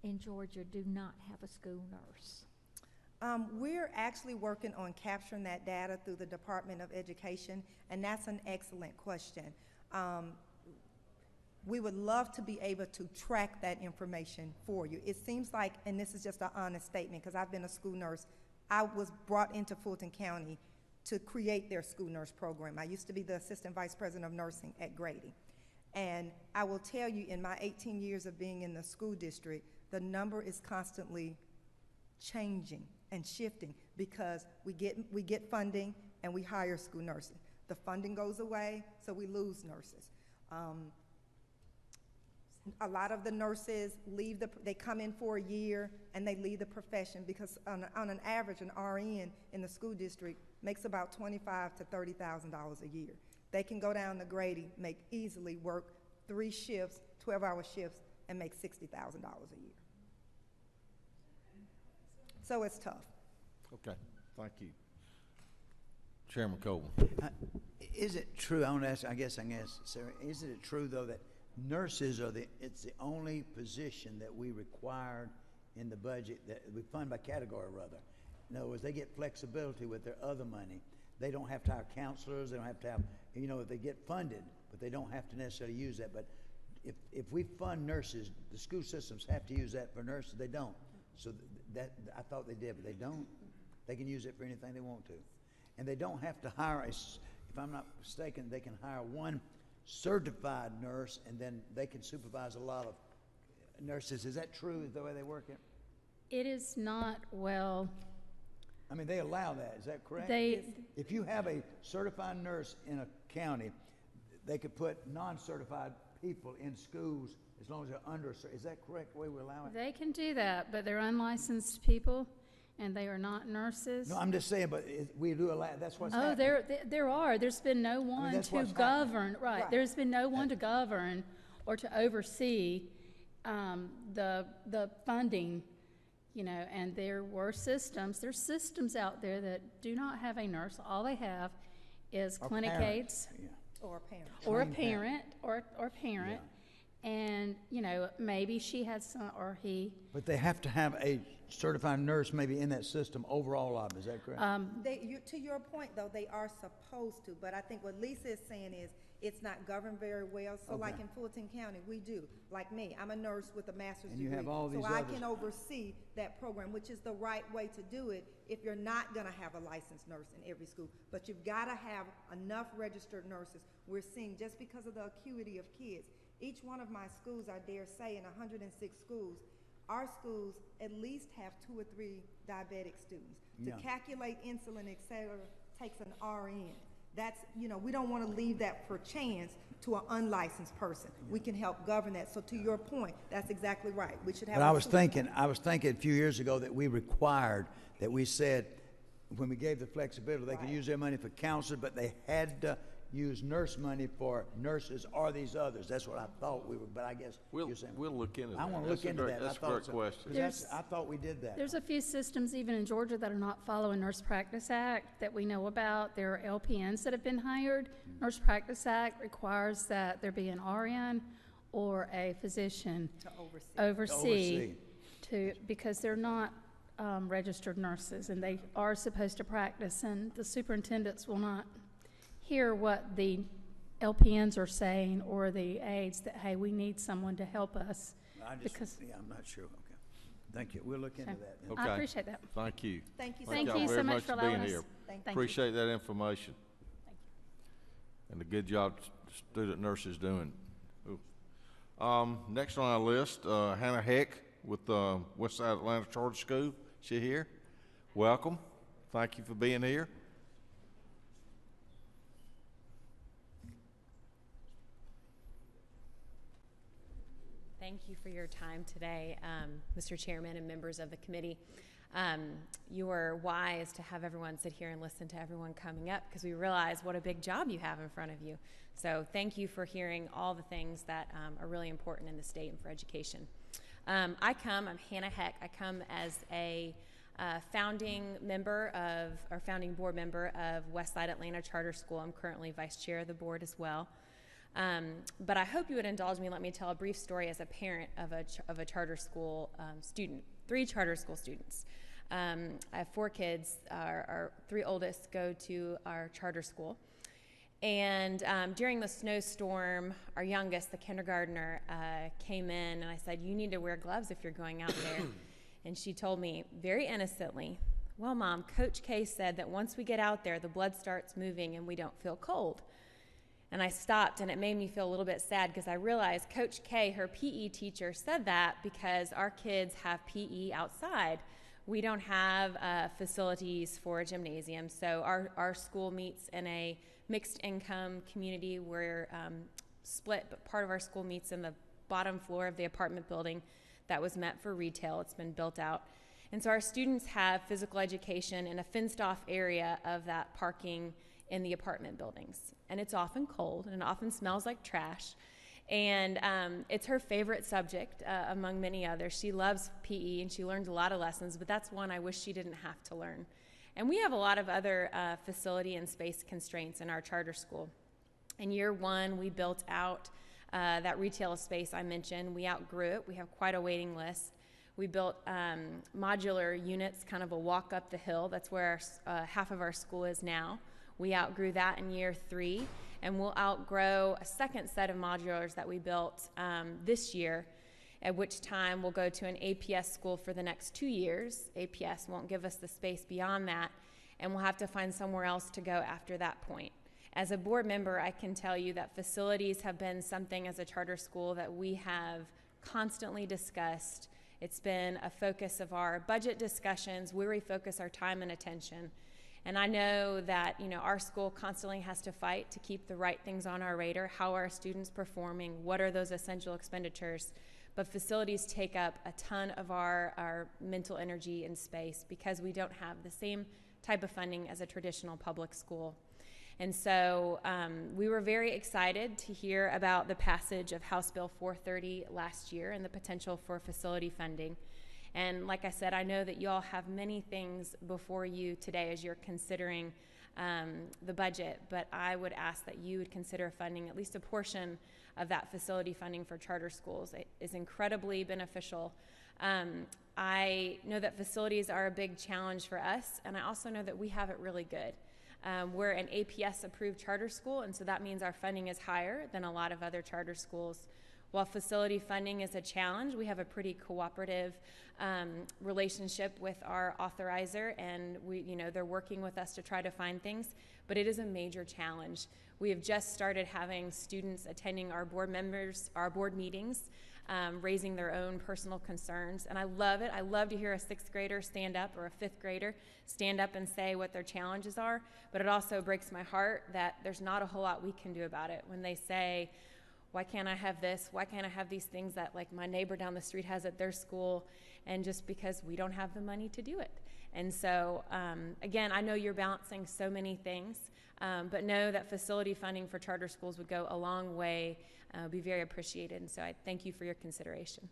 in Georgia do not have a school nurse? We're actually working on capturing that data through the Department of Education, and that's an excellent question. We would love to be able to track that information for you. It seems like, and this is just an honest statement, because I've been a school nurse, I was brought into Fulton County to create their school nurse program. I used to be the Assistant Vice President of Nursing at Grady. And I will tell you, in my 18 years of being in the school district, the number is constantly changing and shifting because we get funding and we hire school nurses. The funding goes away, so we lose nurses. A lot of the nurses leave they come in for a year and they leave the profession because on an average, an RN in the school district makes about $25,000 to $30,000 a year. They can go down to Grady, easily work 3 shifts, 12-hour shifts, and make $60,000 a year. So it's tough. Okay, thank you. Chairman Coleman. Is it true, I want to ask, I guess, Sarah, isn't it true, though, that nurses it's the only position that we required in the budget that we fund by category, rather? In other words, they get flexibility with their other money. They don't have to hire counselors, they don't have to have, they get funded, but they don't have to necessarily use that. But if we fund nurses, the school systems have to use that for nurses. They don't. So I thought they did, but they don't. They can use it for anything they want to. And they don't have to hire if I'm not mistaken, they can hire one certified nurse and then they can supervise a lot of nurses. Is that true, the way they work it? It is not, well, I mean, they allow that, is that correct? If you have a certified nurse in a county, they could put non-certified people in schools as long as they're under, is that correct, the way we allow it? they can do that, but they're unlicensed people, and they are not nurses. No, I'm just saying, but we do allow, that's what's happening. There are. There's been no one that's to what's govern, happening. right, there's been no one to govern or to oversee the funding, you know, and there's systems out there that do not have a nurse. All they have is clinic aides. Yeah. Or a parent. Or a parent, or parent, and, you know, maybe she has some, or he. But they have to have a certified nurse maybe in that system, overall of them, is that correct? To your point, though, they are supposed to, but I think what Lisa is saying is, it's not governed very well. So like in Fulton County, we do. Like me, I'm a nurse with a master's degree. And you have all these so others. I can oversee that program, which is the right way to do it if you're not gonna have a licensed nurse in every school. But you've gotta have enough registered nurses. We're seeing, just because of the acuity of kids, each one of my schools, I dare say, in 106 schools, our schools at least have 2 or 3 diabetic students. To calculate insulin, et cetera, takes an RN. That's, you know, we don't want to leave that for chance to an unlicensed person. We can help govern that. So to your point, that's exactly right. We should have. But I was thinking a few years ago that we required, that we said, when we gave the flexibility, they could use their money for counselors, but they had to use nurse money for nurses or these others. That's what I thought we were, but I guess you're saying. We'll look into that. I want to look into that. That's a great question. I thought we did that. There's a few systems even in Georgia that are not following Nurse Practice Act that we know about. There are LPNs that have been hired. Nurse Practice Act requires that there be an RN or a physician To oversee because they're not registered nurses, and they are supposed to practice, and the superintendents will not hear what the LPNs are saying or the aides that, hey, we need someone to help us. I'm not sure. Okay. Thank you. We'll look into that. Okay. I appreciate that. Thank you. Thank you. Thank y'all you very so much for being allowing us. here. Thank you. Appreciate that information. And the good job student nurses doing. Ooh. Next on our list, Hannah Heck with Westside Atlanta Charter School. She here? Welcome. Thank you for being here. Thank you for your time today, Mr. Chairman and members of the committee. You were wise to have everyone sit here and listen to everyone coming up, because we realize what a big job you have in front of you. So thank you for hearing all the things that are really important in the state and for education. I'm Hannah Heck. I come as a founding board member of Westside Atlanta Charter School. I'm currently vice chair of the board as well. But I hope you would indulge me and let me tell a brief story as a parent of a charter school student, 3 charter school students. I have 4 kids. Our 3 oldest go to our charter school. And during the snowstorm, our youngest, the kindergartner, came in, and I said, you need to wear gloves if you're going out there. And she told me very innocently, well, Mom, Coach K said that once we get out there, the blood starts moving and we don't feel cold. And I stopped, and it made me feel a little bit sad, because I realized Coach K, her PE teacher, said that because our kids have PE outside. We don't have facilities for a gymnasium, so our school meets in a mixed income community. We're split, but part of our school meets in the bottom floor of the apartment building that was meant for retail. It's been built out. And so our students have physical education in a fenced-off area of that parking in the apartment buildings. And it's often cold, and it often smells like trash. And it's her favorite subject among many others. She loves PE, and she learns a lot of lessons, but that's one I wish she didn't have to learn. And we have a lot of other facility and space constraints in our charter school. In year 1, we built out that retail space I mentioned. We outgrew it. We have quite a waiting list. We built modular units, kind of a walk up the hill. That's where half of our school is now. We outgrew that in year 3, and we'll outgrow a second set of modulars that we built this year, at which time we'll go to an APS school for the next 2 years. APS won't give us the space beyond that, and we'll have to find somewhere else to go after that point. As a board member, I can tell you that facilities have been something as a charter school that we have constantly discussed. It's been a focus of our budget discussions, where we focus our time and attention. And I know that, you know, our school constantly has to fight to keep the right things on our radar. How are our students performing? What are those essential expenditures? But facilities take up a ton of our mental energy and space because we don't have the same type of funding as a traditional public school. And so we were very excited to hear about the passage of House Bill 430 last year and the potential for facility funding. And like I said, I know that you all have many things before you today as you're considering the budget, but I would ask that you would consider funding at least a portion of that facility funding for charter schools. It is incredibly beneficial. I know that facilities are a big challenge for us, and I also know that we have it really good. We're an APS approved charter school, and so that means our funding is higher than a lot of other charter schools. While facility funding is a challenge, we have a pretty cooperative relationship with our authorizer, and they're working with us to try to find things, but it is a major challenge. We have just started having students attending our board meetings, raising their own personal concerns, and I love it. I love to hear a 6th grader stand up or a 5th grader stand up and say what their challenges are, but it also breaks my heart that there's not a whole lot we can do about it. When they say, why can't I have this? Why can't I have these things that like my neighbor down the street has at their school? And just because we don't have the money to do it. And so, again, I know you're balancing so many things, but know that facility funding for charter schools would go a long way, be very appreciated. And so I thank you for your consideration.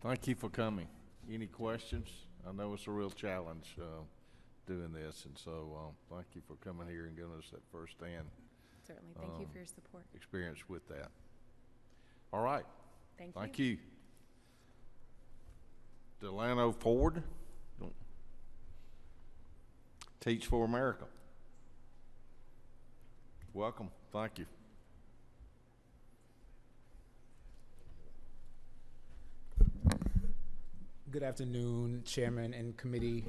Thank you for coming. Any questions? I know it's a real challenge doing this, and so thank you for coming here and giving us that firsthand Certainly. Thank you for your support. experience with that. All right. Thank you. Delano Ford, Teach for America. Welcome. Thank you. Good afternoon, Chairman and committee.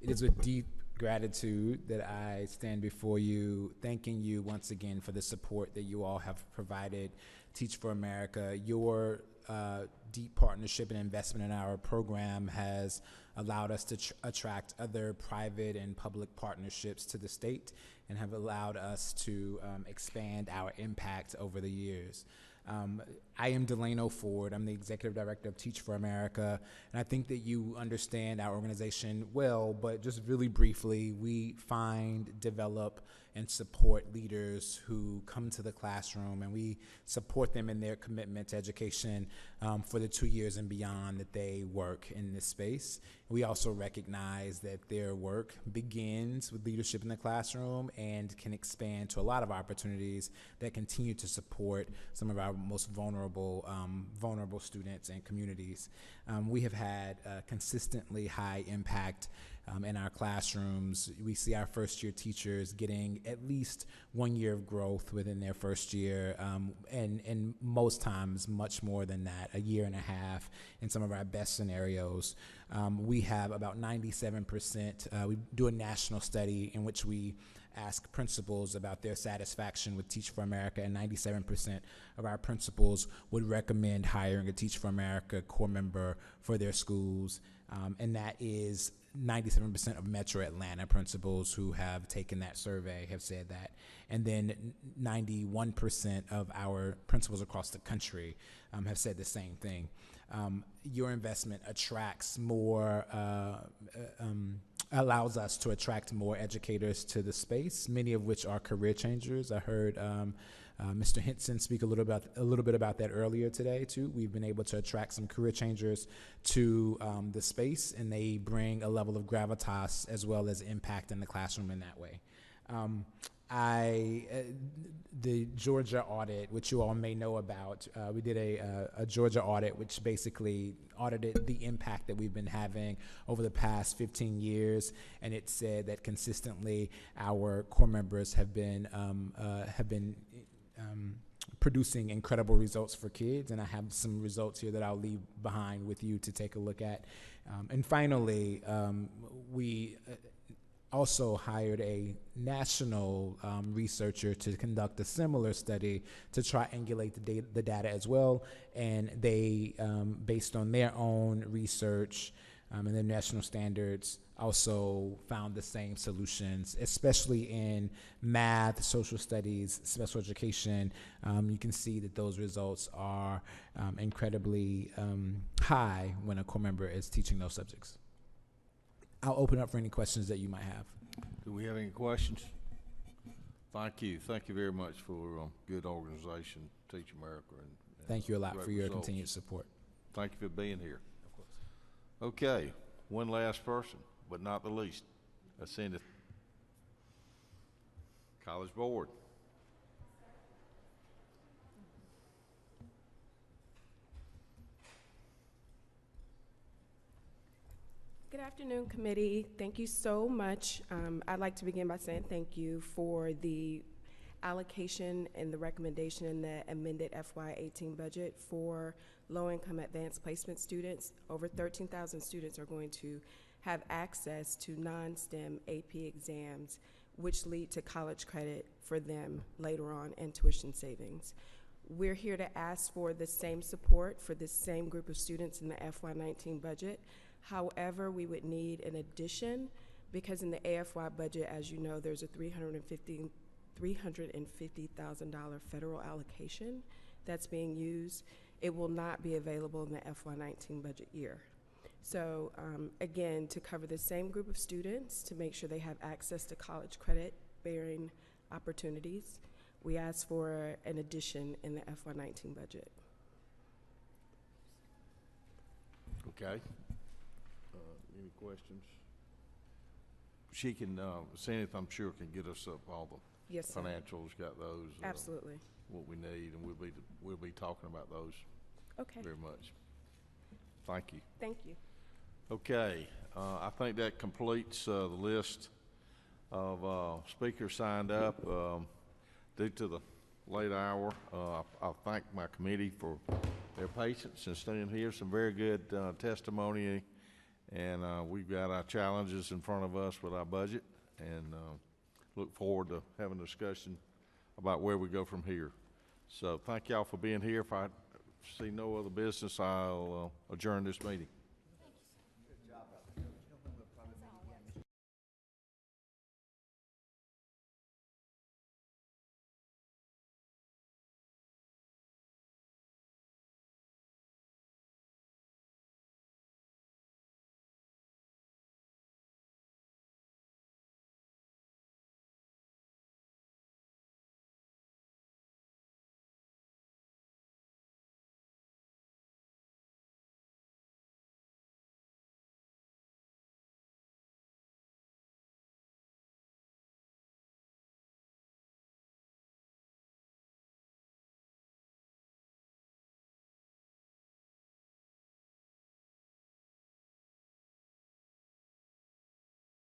It is with deep gratitude that I stand before you, thanking you once again for the support that you all have provided Teach for America. Your deep partnership and investment in our program has allowed us to attract other private and public partnerships to the state and have allowed us to expand our impact over the years. I am Delano Ford. I'm the Executive Director of Teach for America, and I think that you understand our organization well, but just really briefly, we find, develop, and support leaders who come to the classroom, and we support them in their commitment to education for the 2 years and beyond that they work in this space. We also recognize that their work begins with leadership in the classroom and can expand to a lot of opportunities that continue to support some of our most vulnerable students and communities. We have had consistently high impact in our classrooms. We see our first-year teachers getting at least 1 year of growth within their first year, and most times much more than that, a year and a half in some of our best scenarios. We have about 97%, we do a national study in which we ask principals about their satisfaction with Teach for America, and 97% of our principals would recommend hiring a Teach for America core member for their schools, and that is 97% of Metro Atlanta principals who have taken that survey have said that. And then 91% of our principals across the country have said the same thing. Your investment attracts more, allows us to attract more educators to the space, many of which are career changers. I heard Mr. Henson speak a little bit about that earlier today too. We've been able to attract some career changers to the space, and they bring a level of gravitas as well as impact in the classroom in that way. the Georgia audit, which you all may know about, we did a Georgia audit, which basically audited the impact that we've been having over the past 15 years, and it said that consistently our core members have been producing incredible results for kids, and I have some results here that I'll leave behind with you to take a look at. And finally, we also hired a national researcher to conduct a similar study to triangulate the data as well, and they, based on their own research and their national standards, also found the same solutions, especially in math, social studies, special education. You can see that those results are incredibly high when a core member is teaching those subjects. I'll open up for any questions that you might have. Do we have any questions? Thank you. Thank you very much for good organization, Teach America. And thank you a lot for your results. continued support. Thank you for being here. Of course. Okay, one last person, but not the least. Ascended College Board. Good afternoon, committee. Thank you so much. I'd like to begin by saying thank you for the allocation and the recommendation in the amended FY18 budget for low-income advanced placement students. Over 13,000 students are going to have access to non-STEM AP exams, which lead to college credit for them later on and tuition savings. We're here to ask for the same support for this same group of students in the FY19 budget. However, we would need an addition because in the AFY budget, as you know, there's a $350,000 federal allocation that's being used. It will not be available in the FY19 budget year. So again, to cover the same group of students, to make sure they have access to college credit bearing opportunities, we ask for an addition in the FY19 budget. Okay. Any questions? She can, Sandy, I'm sure, can get us up all the yes, sir. financials, got those. Absolutely. What we need, and we'll be talking about those. Okay. Very much. Thank you. Thank you. Okay, I think that completes the list of speakers signed up. Due to the late hour, I thank my committee for their patience and staying here. Some very good testimony. And we've got our challenges in front of us with our budget, and look forward to having a discussion about where we go from here. So thank y'all for being here. If I see no other business, I'll adjourn this meeting.